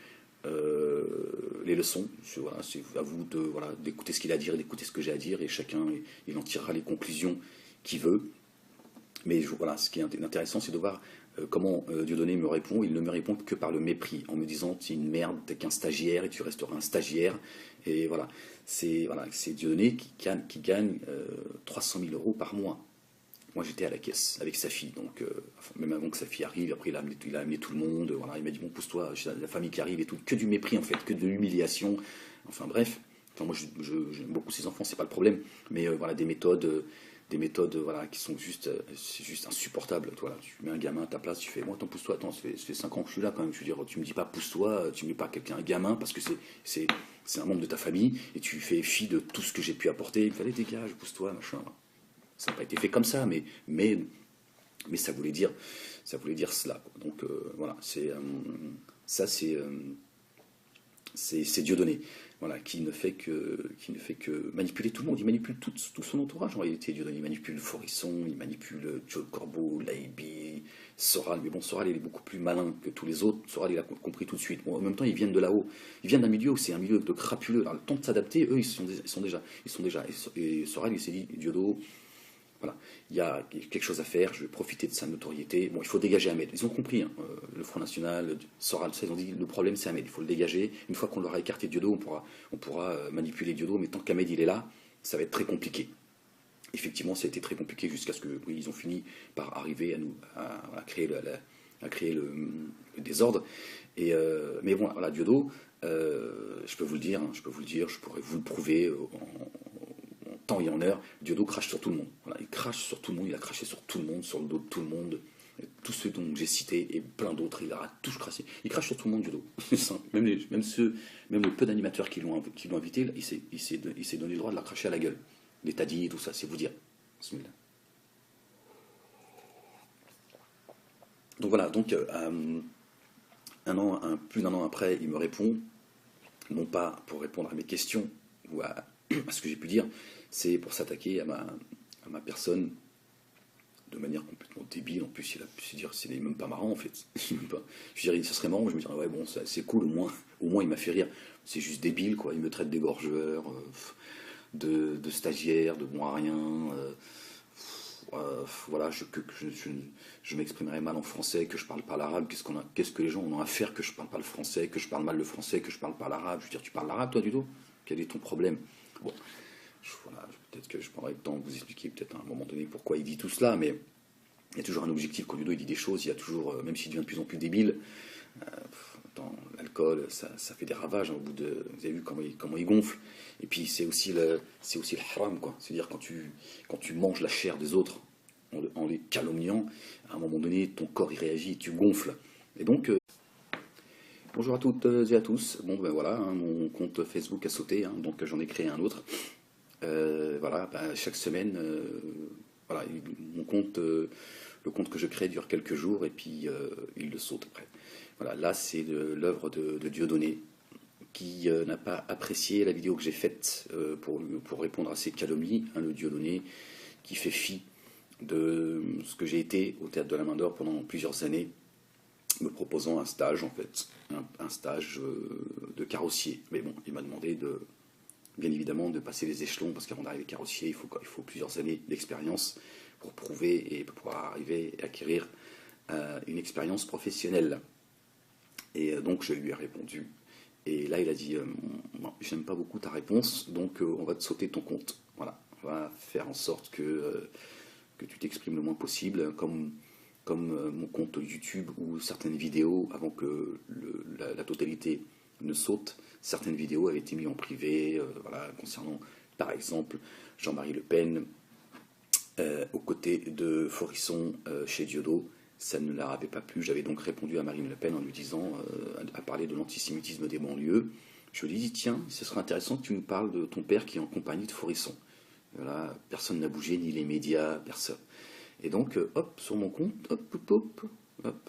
les leçons. Voilà, c'est à vous d'écouter ce qu'il a à dire, d'écouter ce que j'ai à dire, et chacun il en tirera les conclusions qu'il veut. Mais voilà, ce qui est intéressant, c'est de voir comment Dieudonné me répond. Il ne me répond que par le mépris, en me disant tu es une merde, t'es qu'un stagiaire et tu resteras un stagiaire. Et voilà, c'est Dieudonné qui gagne 300 000 euros par mois. Moi, j'étais à la caisse avec sa fille, donc même avant que sa fille arrive, après il a amené tout le monde, voilà, il m'a dit bon, pousse-toi, la famille qui arrive et tout, que du mépris en fait, que de l'humiliation, enfin bref. Enfin, moi, j'aime beaucoup ses enfants, c'est pas le problème, mais voilà, des méthodes, voilà, qui sont c'est juste insupportable. Voilà, tu mets un gamin à ta place, tu fais moi, attends, pousse-toi, attends, ça fait 5 ans que je suis là quand même, je veux dire, tu me dis pas pousse-toi, tu mets pas quelqu'un un gamin parce que c'est un membre de ta famille et tu fais fi de tout ce que j'ai pu apporter. Il fallait dégage, pousse-toi, machin. Ça n'a pas été fait comme ça, mais ça voulait dire cela. Donc voilà, c'est Dieudonné. voilà, qui ne fait que manipuler tout le monde. Il manipule tout son entourage en réalité. Dieudonné, il manipule Forisson, il manipule Joe Corbeau, Laibi, Soral. Mais bon, Soral, il est beaucoup plus malin que tous les autres. Soral, il a compris tout de suite. Bon, en même temps, ils viennent de là-haut. Ils viennent d'un milieu où c'est un milieu de crapuleux. Alors, le temps de s'adapter, eux, ils sont déjà. Et Soral, il s'est dit, Diodo, voilà, il y a quelque chose à faire, je vais profiter de sa notoriété. Bon, il faut dégager Ahmed. Ils ont compris, hein, le Front National, Soral, ils ont dit, le problème c'est Ahmed, il faut le dégager. Une fois qu'on l'aura écarté Diodo, on pourra manipuler Diodo, mais tant qu'Ahmed il est là, ça va être très compliqué. Effectivement, ça a été très compliqué jusqu'à ce que, oui, ils ont fini par arriver à créer le désordre. Mais bon, voilà, Diodo, je peux vous le dire, je pourrais vous le prouver en temps et en heure. Diodo crache sur tout le monde. Voilà, il crache sur tout le monde, il a craché sur tout le monde, sur le dos de tout le monde. Tous ceux dont j'ai cité et plein d'autres, il a tous craché. Il crache sur tout le monde, Diodo. même le peu d'animateurs qui l'ont invité, il s'est donné le droit de la cracher à la gueule. Les tadis et tout ça, c'est vous dire. Donc voilà, donc plus d'un an après, il me répond, non pas pour répondre à mes questions ou à ce que j'ai pu dire, c'est pour s'attaquer à ma personne de manière complètement débile. En plus, il a pu se dire, c'est même pas marrant en fait. Je veux dire, ça serait marrant, je me dirais, ouais, bon, c'est cool, au moins il m'a fait rire. C'est juste débile, quoi. Il me traite d'égorgeur, de stagiaire, de bon à rien. Voilà, je m'exprimerai mal en français, que je parle pas l'arabe. Qu'est-ce que les gens ont à faire que je parle pas le français, que je parle mal le français, que je parle pas l'arabe? Je veux dire, tu parles l'arabe, toi, du tout? Quel est ton problème? Bon, voilà, peut-être que je prendrai le temps de vous expliquer peut-être à un moment donné pourquoi il dit tout cela, mais il y a toujours un objectif. Quand Ludo il dit des choses, il y a toujours, même s'il devient de plus en plus débile, l'alcool, ça fait des ravages, hein, au bout de. Vous avez vu comment il gonfle. Et puis c'est aussi le haram, quoi. C'est-à-dire quand tu manges la chair des autres en les calomniant, à un moment donné, ton corps il réagit, tu gonfles. Et donc, bonjour à toutes et à tous. Bon ben voilà, hein, mon compte Facebook a sauté, hein, donc j'en ai créé un autre. Voilà, ben, chaque semaine, voilà, mon compte, le compte que je crée dure quelques jours et puis il le saute après. Voilà, là c'est l'œuvre de Dieudonné qui n'a pas apprécié la vidéo que j'ai faite pour répondre à ces calomnies, hein, le Dieudonné qui fait fi de ce que j'ai été au Théâtre de la Main d'Or pendant plusieurs années, me proposant un stage en fait, un stage de carrossier. Mais bon, il m'a demandé bien évidemment de passer les échelons, parce qu'avant d'arriver carrossier, il faut plusieurs années d'expérience pour prouver et pour pouvoir arriver et acquérir une expérience professionnelle. Et donc je lui ai répondu. Et là il a dit, j'aime pas beaucoup ta réponse, donc on va te sauter ton compte. Voilà, on va faire en sorte que tu t'exprimes le moins possible, comme mon compte YouTube ou certaines vidéos, avant que la totalité ne saute, certaines vidéos avaient été mises en privé, voilà, concernant par exemple Jean-Marie Le Pen, aux côtés de Forisson chez Diodo. Ça ne leur avait pas plu. J'avais donc répondu à Marine Le Pen en lui disant, à parler de l'antisémitisme des banlieues. Je lui ai dit, tiens, ce serait intéressant que tu nous parles de ton père qui est en compagnie de Forisson. Voilà, personne n'a bougé, ni les médias, personne. Et donc, hop, sur mon compte, hop,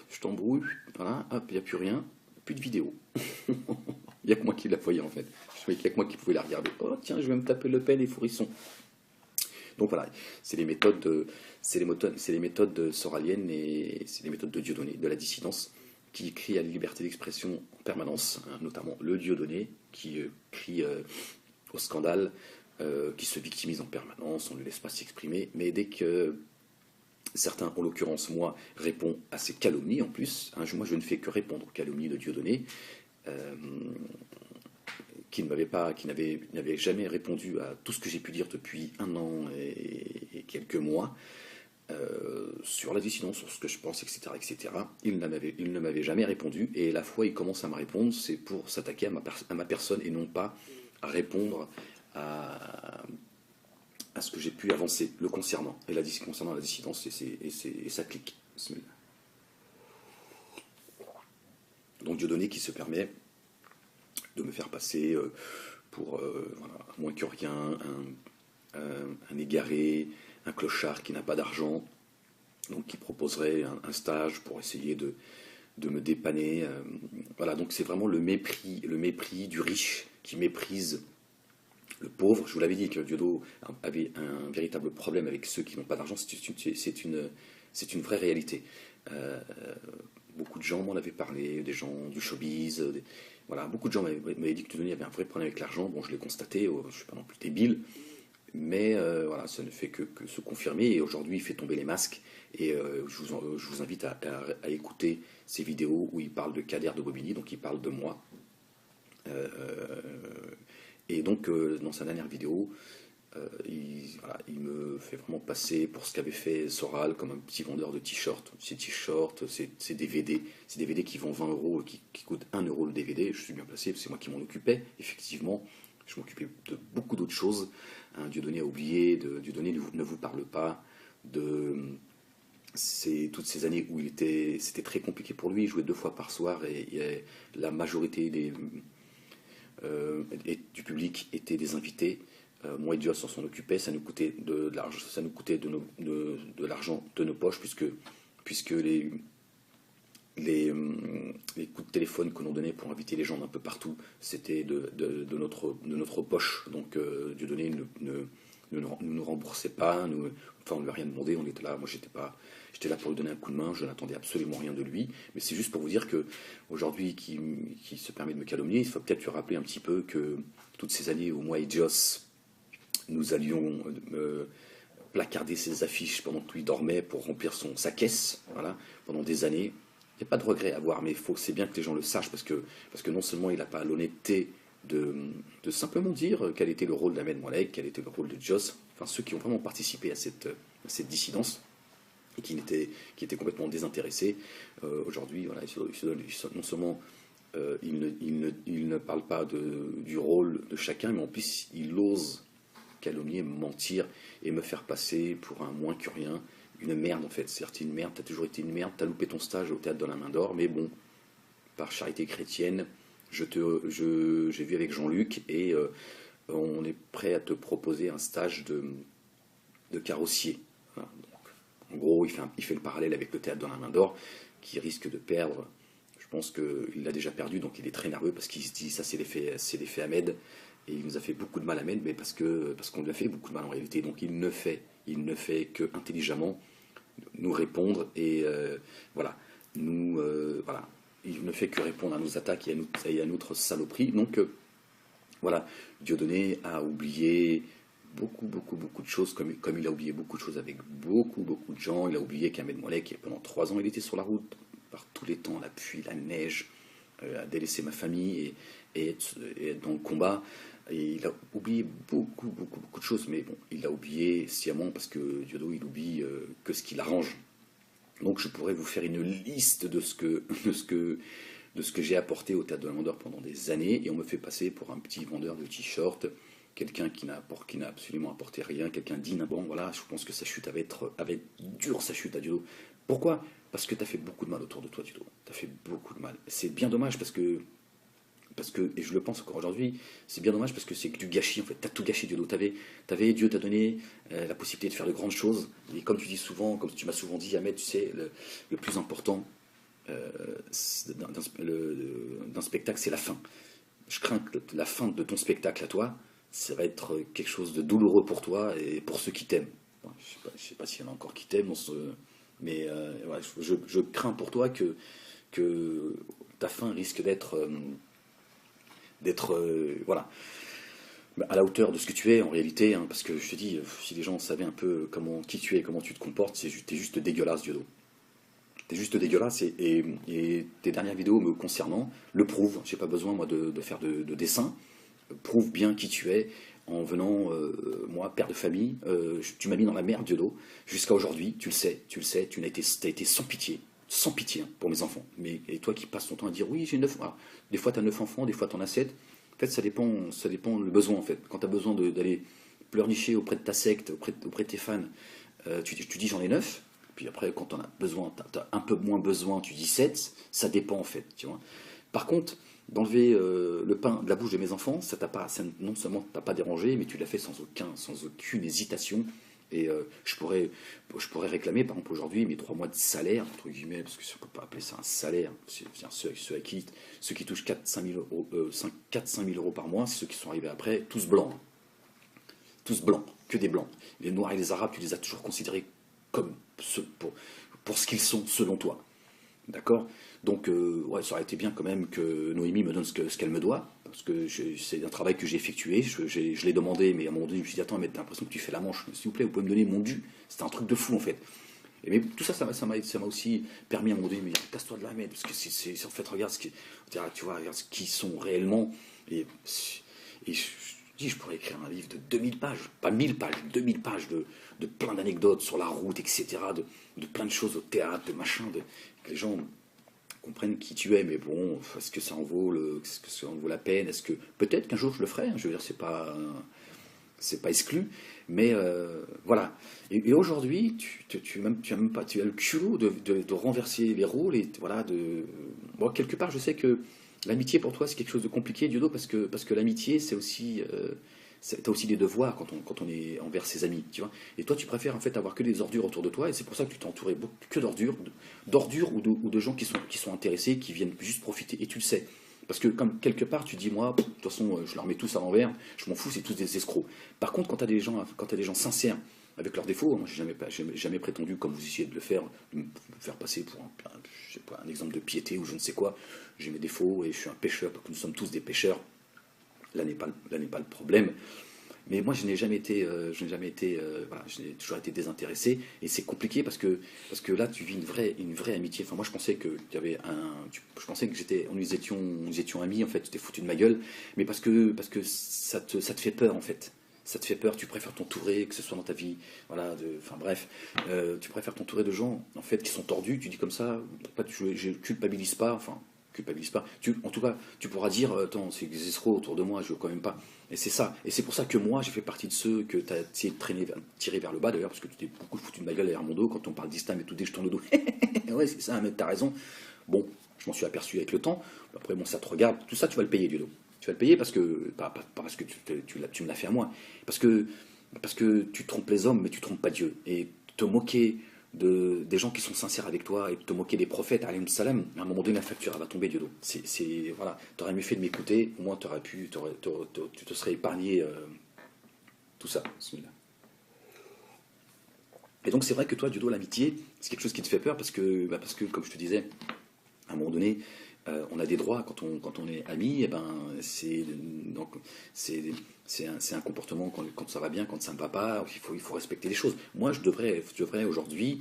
je t'embrouille, voilà, hop, il n'y a plus rien, plus de vidéo. Il n'y a que moi qui la voyais en fait. Je savais qu'il n'y a que moi qui pouvais la regarder. Oh tiens, je vais me taper Le Pen et Forisson. Donc voilà, c'est les méthodes soraliennes et c'est les méthodes de Dieudonné, de la dissidence, qui crie à la liberté d'expression en permanence, hein, notamment le Dieudonné, qui crie au scandale, qui se victimise en permanence, on ne le laisse pas s'exprimer, mais dès que certains, en l'occurrence moi, répondent à ces calomnies en plus, hein, moi je ne fais que répondre aux calomnies de Dieudonné, qui n'avait jamais répondu à tout ce que j'ai pu dire depuis un an et quelques mois, sur la dissidence, sur ce que je pense, etc. etc. Il ne m'avait jamais répondu, et la fois il commence à me répondre, c'est pour s'attaquer à ma personne et non pas à répondre à ce que j'ai pu avancer le concernant, concernant la dissidence et sa clique. Donc Dieudonné qui se permet de me faire passer pour voilà, moins que rien, un égaré, un clochard qui n'a pas d'argent, donc qui proposerait un stage pour essayer de me dépanner. Voilà, donc c'est vraiment le mépris du riche qui méprise le pauvre. Je vous l'avais dit que Diodo avait un véritable problème avec ceux qui n'ont pas d'argent. C'est une vraie réalité. Euh, Beaucoup de gens m'en avaient parlé, des gens du showbiz. Voilà, beaucoup de gens m'avaient dit que Dieudonné avait un vrai problème avec l'argent. Bon, je l'ai constaté, je ne suis pas non plus débile. Mais voilà, ça ne fait que se confirmer. Et aujourd'hui, il fait tomber les masques. Et je vous invite à écouter ces vidéos où il parle de Kader de Bobigny, donc il parle de moi. Euh, et donc, dans sa dernière vidéo, voilà, il me fait vraiment passer pour ce qu'avait fait Soral comme un petit vendeur de t-shirts. Ces t-shirts, ces DVD, ces DVD qui vont 20 euros, qui coûtent 1 euro le DVD. Je suis bien placé, c'est moi qui m'en occupais, effectivement. Je m'occupais de beaucoup d'autres choses. Hein, Dieudonné a oublié, Dieudonné ne vous parle pas de toutes ces années où c'était très compliqué pour lui. Il jouait 2 fois par soir et la majorité du public étaient des invités. Moi et Joss, on s'en occupait, ça nous coûtait de l'argent, ça nous coûtait de l'argent de nos poches, puisque les coups de téléphone que l'on donnait pour inviter les gens d'un peu partout, c'était de notre poche. Donc Dieudonné ne nous remboursait pas, enfin on ne lui a rien demandé, on était là, moi j'étais là pour lui donner un coup de main, je n'attendais absolument rien de lui, mais c'est juste pour vous dire que aujourd'hui qui se permet de me calomnier, il faut peut-être lui rappeler un petit peu que toutes ces années où moi et Joss nous allions placarder ses affiches pendant que lui dormait pour remplir sa caisse, voilà, pendant des années. Il n'y a pas de regret à avoir, mais c'est bien que les gens le sachent, parce que non seulement il n'a pas l'honnêteté de simplement dire quel était le rôle d'Ahmed Moalek, quel était le rôle de Joss, enfin ceux qui ont vraiment participé à cette dissidence, et qui étaient complètement désintéressés. Aujourd'hui, voilà, non seulement il ne parle pas du rôle de chacun, mais en plus il ose calomnier, mentir et me faire passer pour un moins que rien, une merde en fait. C'est-à-dire, t'es une merde, t'as toujours été une merde, t'as loupé ton stage au théâtre de la Main d'Or, mais bon, par charité chrétienne, j'ai vu avec Jean-Luc et on est prêt à te proposer un stage de carrossier. Voilà. Donc, en gros, il fait le parallèle avec le théâtre de la Main d'Or, qui risque de perdre. Je pense qu'il l'a déjà perdu, donc il est très nerveux parce qu'il se dit ça c'est l'effet Ahmed. Et il nous a fait beaucoup de mal à Ahmed, mais parce qu'on lui a fait beaucoup de mal en réalité. Donc il ne fait que intelligemment nous répondre et voilà, voilà, il ne fait que répondre à nos attaques et à notre saloperie. Donc voilà, Dieudonné a oublié beaucoup de choses, comme il a oublié beaucoup de choses avec beaucoup de gens. Il a oublié qu'Ahmed Moalek, pendant 3 ans, il était sur la route par tous les temps, la pluie, la neige, a délaissé ma famille et être dans le combat. Et il a oublié beaucoup de choses, mais bon, il l'a oublié sciemment parce que Diodo, il oublie que ce qui l'arrange. Donc je pourrais vous faire une liste de ce que j'ai apporté au théâtre de la Main d'Or pendant des années, et on me fait passer pour un petit vendeur de t-shirts, quelqu'un qui n'a absolument apporté rien, quelqu'un d'innabant. Voilà, je pense que sa chute avait dure, sa chute à Diodo. Pourquoi? Parce que tu as fait beaucoup de mal autour de toi, Diodo. Tu as fait beaucoup de mal. C'est bien dommage parce que, et je le pense encore aujourd'hui, c'est bien dommage parce que c'est du gâchis en fait. T'as tout gâché, Dieu. Dieu t'a donné la possibilité de faire de grandes choses. Et comme tu dis souvent, comme tu m'as souvent dit, Ahmed, tu sais, le plus important d'un spectacle, c'est la fin. Je crains que la fin de ton spectacle à toi, ça va être quelque chose de douloureux pour toi et pour ceux qui t'aiment. Bon, je ne sais pas s'il y en a encore qui t'aiment, mais ouais, je crains pour toi que ta fin risque d'être voilà, à la hauteur de ce que tu es en réalité, hein, parce que je te dis, si les gens savaient un peu qui tu es, comment tu te comportes, t'es juste dégueulasse, Diodo. T'es juste dégueulasse et tes dernières vidéos me concernant le prouvent. J'ai pas besoin moi de faire de dessin. Prouve bien qui tu es en venant, moi, père de famille, tu m'as mis dans la merde, Diodo, jusqu'à aujourd'hui, tu le sais, t'as été sans pitié hein, pour mes enfants. Et toi qui passes ton temps à dire, oui, j'ai 9 enfants, des fois tu as 9 enfants, des fois tu en as 7, en fait ça dépend le besoin en fait. Quand tu as besoin d'aller pleurnicher auprès de ta secte, auprès de tes fans, tu dis j'en ai 9, puis après quand tu en as besoin, tu as un peu moins besoin, tu dis 7, ça dépend en fait, tu vois. Par contre, d'enlever le pain de la bouche de mes enfants, non seulement t'as pas dérangé, mais tu l'as fait sans aucune hésitation. Et je pourrais réclamer, par exemple, aujourd'hui, mes 3 mois de salaire, entre guillemets, parce que si on ne peut pas appeler ça un salaire, ceux qui touchent 4-5 000 euros par mois, c'est ceux qui sont arrivés après, tous blancs. Hein. Tous blancs, que des blancs. Les Noirs et les Arabes, tu les as toujours considérés comme pour ce qu'ils sont, selon toi. D'accord. Donc, ouais, ça aurait été bien quand même que Noémie me donne ce qu'elle me doit, parce que c'est un travail que j'ai effectué, je l'ai demandé, mais à un moment donné, je me suis dit, attends, mais t'as l'impression que tu fais la manche, s'il vous plaît, vous pouvez me donner mon dû. C'était un truc de fou, en fait. Et mais tout ça, ça m'a aussi permis à un moment donné de me dire, casse-toi de la merde, parce que en fait, regarde tu vois, regarde ce qu'ils sont réellement, et je dis, je pourrais écrire un livre de 2000 pages, pas 1000 pages, 2000 pages de plein d'anecdotes sur la route, etc., de plein de choses au théâtre, de machin, que les gens comprennent qui tu es, mais bon, est-ce que ça en vaut est-ce que ça en vaut la peine? Est-ce que peut-être qu'un jour je le ferai, hein, je veux dire, c'est pas exclu, mais voilà. Et aujourd'hui, tu as le culot de renverser les rôles et voilà bon, quelque part, je sais que l'amitié pour toi c'est quelque chose de compliqué, Diodo, parce que l'amitié c'est aussi t'as aussi des devoirs quand on est envers ses amis, tu vois. Et toi, tu préfères en fait avoir que des ordures autour de toi, et c'est pour ça que tu t'es entouré que d'ordures ou de gens qui sont intéressés, qui viennent juste profiter. Et tu le sais. Parce que comme quelque part, tu dis, moi, de toute façon, je leur mets tous à l'envers, je m'en fous, c'est tous des escrocs. Par contre, quand t'as des gens sincères, avec leurs défauts, moi, j'ai jamais prétendu, comme vous essayez de le faire, de me faire passer pour je sais pas, un exemple de piété ou je ne sais quoi. J'ai mes défauts et je suis un pêcheur, parce que nous sommes tous des pêcheurs. Là n'est pas le problème. Mais moi, voilà, je n'ai toujours été désintéressé, et c'est compliqué parce que là, tu vis une vraie amitié. Enfin, moi, je pensais que je pensais que nous étions amis. En fait, tu t'es foutu de ma gueule, mais parce que ça te fait peur, en fait. Ça te fait peur. Tu préfères t'entourer, que ce soit dans ta vie, voilà. Enfin bref, tu préfères t'entourer de gens, en fait, qui sont tordus. Tu dis comme ça, je culpabilise pas. Enfin, culpabilise pas. En tout cas, tu pourras dire, attends, c'est des escrocs autour de moi, je veux quand même pas. Et c'est ça. Et c'est pour ça que moi, j'ai fait partie de ceux que tu as essayé de tirer vers le bas, d'ailleurs, parce que tu t'es beaucoup foutu de ma gueule derrière mon dos quand on parle d'islam et tout, dès que je tourne le dos. Ouais, c'est ça, mec, t'as raison. Bon, je m'en suis aperçu avec le temps. Après, bon, ça te regarde. Tout ça, tu vas le payer, du dos. Tu vas le payer parce que, pas parce que tu me l'as fait à moi. Parce que tu trompes les hommes, mais tu trompes pas Dieu. Et te moquer des gens qui sont sincères avec toi, et te moquer des prophètes, alayhim salam, à un moment donné, la facture, elle va tomber du dos. Voilà, t'aurais mieux fait de m'écouter, au moins tu te serais épargné tout ça. Et donc c'est vrai que toi, du dos, l'amitié, c'est quelque chose qui te fait peur, parce que comme je te disais, à un moment donné, on a des droits quand on est amis, et ben donc c'est un comportement quand ça va bien, quand ça ne va pas, il faut respecter les choses. Moi, je devrais aujourd'hui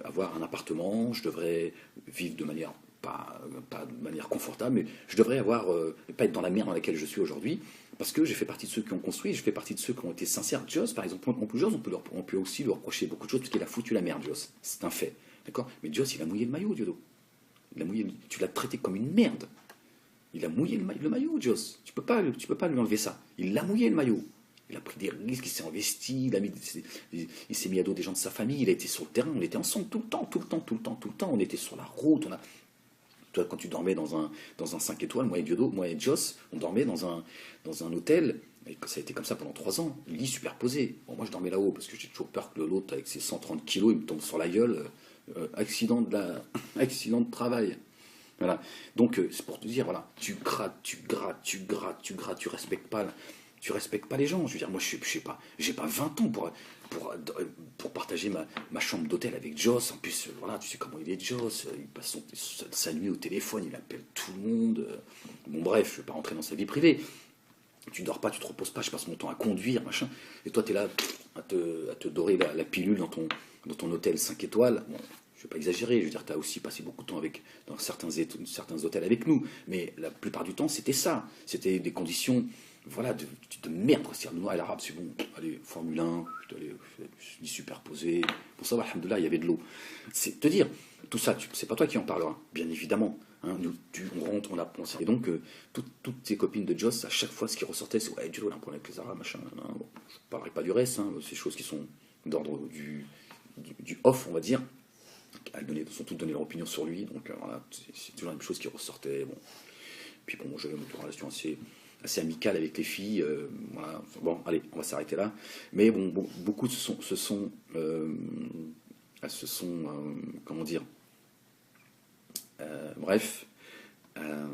avoir un appartement, je devrais vivre de manière pas de manière confortable, mais je devrais pas être dans la merde dans laquelle je suis aujourd'hui, parce que j'ai fait partie de ceux qui ont construit, je fais partie de ceux qui ont été sincères. Joss, par exemple, on peut aussi lui reprocher beaucoup de choses, parce qu'il a foutu la merde, Joss. C'est un fait. D'accord. Mais Joss, il a mouillé le maillot, Diodo. Tu l'as traité comme une merde. Il a mouillé le maillot, Joss. Tu peux pas lui enlever ça. Il l'a mouillé le maillot. Il a pris des risques, il s'est investi, il s'est mis à dos des gens de sa famille, il a été sur le terrain, on était ensemble tout le temps, tout le temps, tout le temps, tout le temps, on était sur la route. Toi, quand tu dormais dans un 5 étoiles, moi et Joss, on dormait dans un hôtel, et ça a été comme ça pendant 3 ans, lit superposé. Bon, moi je dormais là-haut, parce que j'ai toujours peur que l'autre, avec ses 130 kilos, il me tombe sur la gueule. Accident de travail. Voilà. Donc c'est pour te dire, voilà, tu grattes, tu respectes pas les gens. Je veux dire, moi je sais pas, j'ai pas 20 ans pour partager ma chambre d'hôtel avec Joss. En plus, voilà, tu sais comment il est, Joss. Il passe sa nuit au téléphone, il appelle tout le monde. Bon bref, je vais pas rentrer dans sa vie privée. Tu dors pas, tu te reposes pas, je passe mon temps à conduire, machin. Et toi, tu es là à te dorer la pilule dans ton hôtel 5 étoiles. Bon, je vais pas exagérer, je veux dire, tu as aussi passé beaucoup de temps dans certains hôtels avec nous. Mais la plupart du temps, c'était ça. C'était des conditions, voilà, de merde. C'est-à-dire, nous, à l'arabe, c'est bon, allez, Formule 1, je dis superposé. Pour ça, alhamdoulilah, il y avait de l'eau. C'est te dire, tout ça, c'est pas toi qui en parlera, bien évidemment. Hein, on rentre, on a pensé. Et donc, toutes tes copines de Joss, à chaque fois, ce qui ressortait, c'est ouais, Joe, il a un problème avec les Arabes, machin. Bon, je ne parlerai pas du reste, hein, ces choses qui sont d'ordre du off, on va dire. Elles sont toutes donné leur opinion sur lui, donc voilà, c'est toujours la même chose qui ressortait. Bon. Puis bon, j'avais une relation assez assez amical avec les filles. Voilà. Bon, allez, on va s'arrêter là. Mais bon, beaucoup comment dire, bref, euh,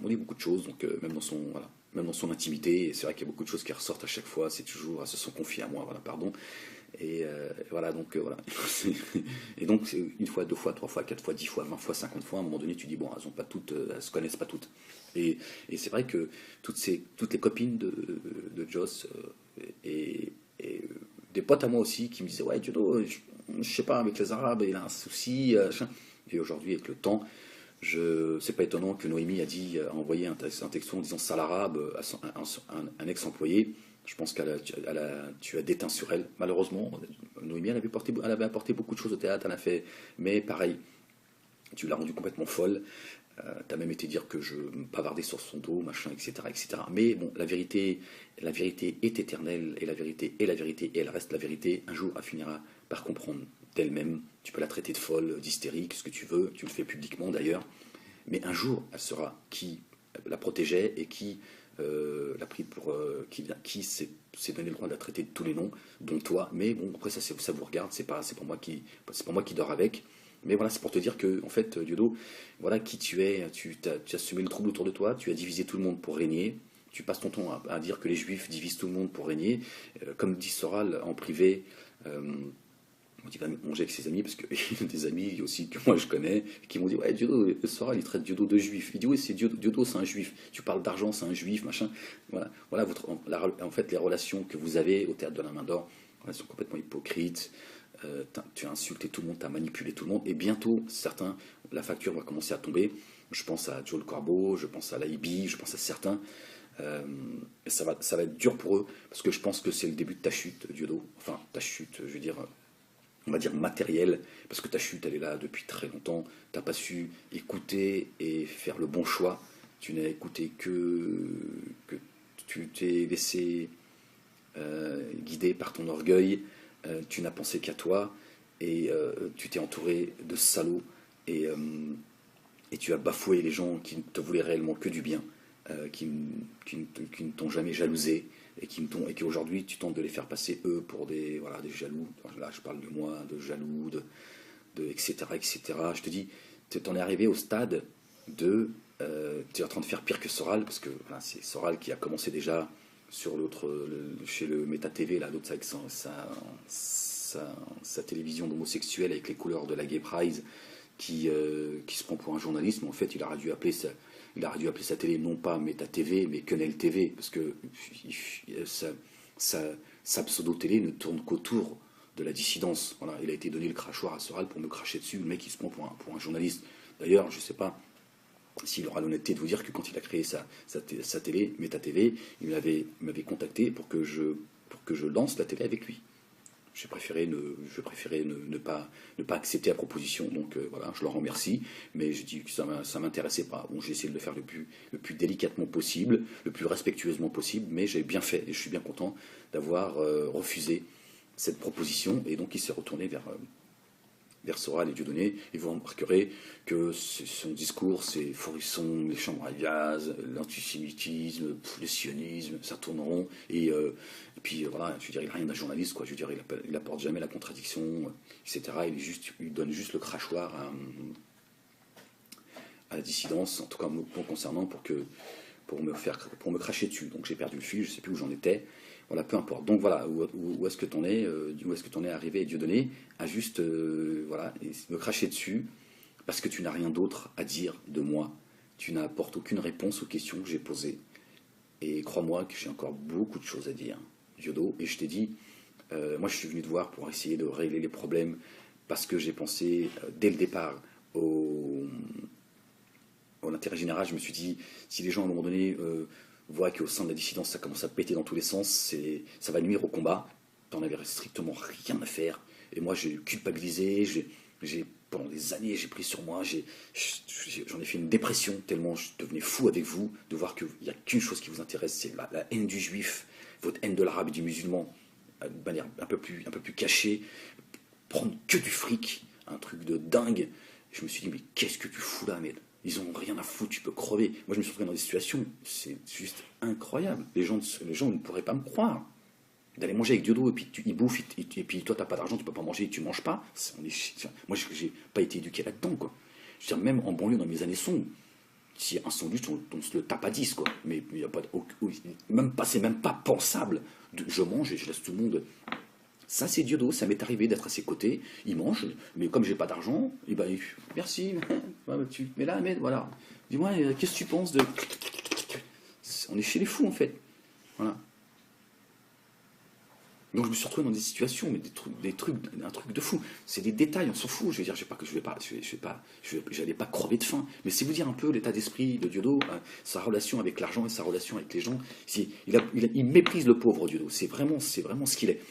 on dit beaucoup de choses, donc même dans son, voilà, même dans son intimité, et c'est vrai qu'il y a beaucoup de choses qui ressortent à chaque fois, c'est toujours, elles se sont confiées à moi, voilà, pardon. Et voilà, donc voilà. Et donc, c'est une fois, deux fois, trois fois, quatre fois, 10 fois, 20 fois, 50 fois, à un moment donné, tu dis, bon, elles ont pas toutes, elles se connaissent pas toutes. Et c'est vrai que toutes les copines de Joss et des potes à moi aussi qui me disaient, ouais, Judo, je sais pas, avec les Arabes, il a un souci. Et aujourd'hui, avec le temps, c'est pas étonnant que Noémie a envoyé un texto en disant sale arabe à un ex-employé. Je pense tu as déteint sur elle. Malheureusement, Noémie, elle avait apporté beaucoup de choses au théâtre, elle a fait, mais pareil, tu l'as rendue complètement folle. T'as même été dire que je bavardais sur son dos, machin, etc., etc. Mais bon, la vérité est éternelle, et la vérité est la vérité, et elle reste la vérité. Un jour, elle finira par comprendre d'elle-même. Tu peux la traiter de folle, d'hystérique, ce que tu veux, tu le fais publiquement d'ailleurs. Mais un jour, elle saura qui la protégeait et qui l'a pris pour. Qui s'est donné le droit de la traiter de tous les noms, dont toi. Mais bon, après, ça vous regarde, c'est pas moi qui dors avec. Mais voilà, c'est pour te dire que, en fait, Diodo, voilà qui tu es, tu as semé le trouble autour de toi, tu as divisé tout le monde pour régner, tu passes ton temps à dire que les juifs divisent tout le monde pour régner. Comme dit Soral en privé, on dit pas manger avec ses amis, parce qu'il y a des amis aussi que moi je connais, qui m'ont dit, ouais, Diodo, Soral, il traite Diodo de juif. Il dit, oui, Diodo, c'est un juif. Tu parles d'argent, c'est un juif, machin. Voilà en fait, les relations que vous avez au théâtre de la Main d'Or, elles sont complètement hypocrites. Tu as insulté tout le monde, tu as manipulé tout le monde, et bientôt, certains, la facture va commencer à tomber. Je pense à Joel Corbeau, je pense à Laibi, je pense à certains. Et ça va être dur pour eux, parce que je pense que c'est le début de ta chute, Diodo. Enfin, ta chute, je veux dire, on va dire matérielle, parce que ta chute, elle est là depuis très longtemps. Tu n'as pas su écouter et faire le bon choix. Tu n'as écouté que tu t'es laissé guider par ton orgueil. Tu n'as pensé qu'à toi, et tu t'es entouré de salauds, et tu as bafoué les gens qui ne te voulaient réellement que du bien, qui ne t'ont jamais jalousé, et et qui aujourd'hui tu tentes de les faire passer eux pour des jaloux. Là je parle de moi, de jaloux, etc., etc. Je te dis, tu en es arrivé au stade de tu es en train de faire pire que Soral, parce que voilà, c'est Soral qui a commencé déjà sur chez le Meta TV, là, l'autre avec sa télévision d'homosexuel avec les couleurs de la Gay Pride, qui se prend pour un journaliste, mais en fait il aurait dû appeler sa télé non pas Meta TV, mais Quenelle TV, parce que sa pseudo-télé ne tourne qu'autour de la dissidence. Voilà, il a été donné le crachoir à Soral pour me cracher dessus, le mec il se prend pour un journaliste. D'ailleurs, je sais pas s'il aura l'honnêteté de vous dire que quand il a créé sa télé, Meta TV, il m'avait contacté pour que je lance la télé avec lui. J'ai préféré ne pas accepter la proposition, donc voilà, je leur remercie, mais j'ai dit que ça m'intéressait pas. Bon, j'ai essayé de le faire le plus délicatement possible, le plus respectueusement possible, mais j'ai bien fait, et je suis bien content d'avoir refusé cette proposition, et donc il s'est retourné vers Soral et Dieudonné, et vous remarquerez que son discours, c'est Forisson, les chambres à gaz, l'antisémitisme, le sionisme, ça tourne rond, et puis voilà, je veux dire, il n'a rien d'un journaliste, quoi. Je veux dire, il apporte jamais la contradiction, etc. Il donne juste le crachoir à la dissidence, en tout cas me concernant, pour me cracher dessus. Donc j'ai perdu le fil, je ne sais plus où j'en étais. Voilà, peu importe. Donc voilà, où est-ce que t'en es, où est-ce que t'en es arrivé, Dieudonné, à juste voilà, me cracher dessus, parce que tu n'as rien d'autre à dire de moi. Tu n'apportes aucune réponse aux questions que j'ai posées. Et crois-moi que j'ai encore beaucoup de choses à dire, Diodo. Et je t'ai dit, moi je suis venu te voir pour essayer de régler les problèmes, parce que j'ai pensé dès le départ au intérêt général. Je me suis dit, si les gens à un moment donné voient qu'au sein de la dissidence ça commence à péter dans tous les sens, ça va nuire au combat. T'en avais strictement rien à faire. Et moi j'ai culpabilisé, pendant des années j'ai pris sur moi, j'en ai fait une dépression tellement je devenais fou avec vous, de voir qu'il n'y a qu'une chose qui vous intéresse, c'est la haine du juif, votre haine de l'arabe et du musulman, de manière un peu plus cachée, prendre que du fric, un truc de dingue. Je me suis dit, mais qu'est-ce que tu fous là, mec? Ils ont rien à foutre, tu peux crever. Moi, je me suis retrouvé dans des situations, c'est juste incroyable. Les gens ne pourraient pas me croire. D'aller manger avec Diodo, et puis ils bouffent, et puis toi, t'as pas d'argent, tu peux pas manger, tu manges pas. Moi, j'ai pas été éduqué là-dedans, quoi. Je veux dire, même en banlieue, dans mes années sombres, si un sandwich, on se le tape à 10, quoi. Mais il y a pas c'est même pas pensable. Je mange et je laisse tout le monde. Ça, c'est Diodo, ça m'est arrivé d'être à ses côtés, il mange, mais comme j'ai pas d'argent, et ben, merci, mais là, mais voilà. Dis-moi, qu'est-ce que tu penses de. On est chez les fous, en fait. Voilà. Donc je me suis retrouvé dans des situations, mais un truc de fou. C'est des détails, on s'en fout. Je veux dire, j'allais pas crever de faim. Mais c'est vous dire un peu l'état d'esprit de Diodo, sa relation avec l'argent et sa relation avec les gens. Il méprise le pauvre Diodo. C'est vraiment ce qu'il est.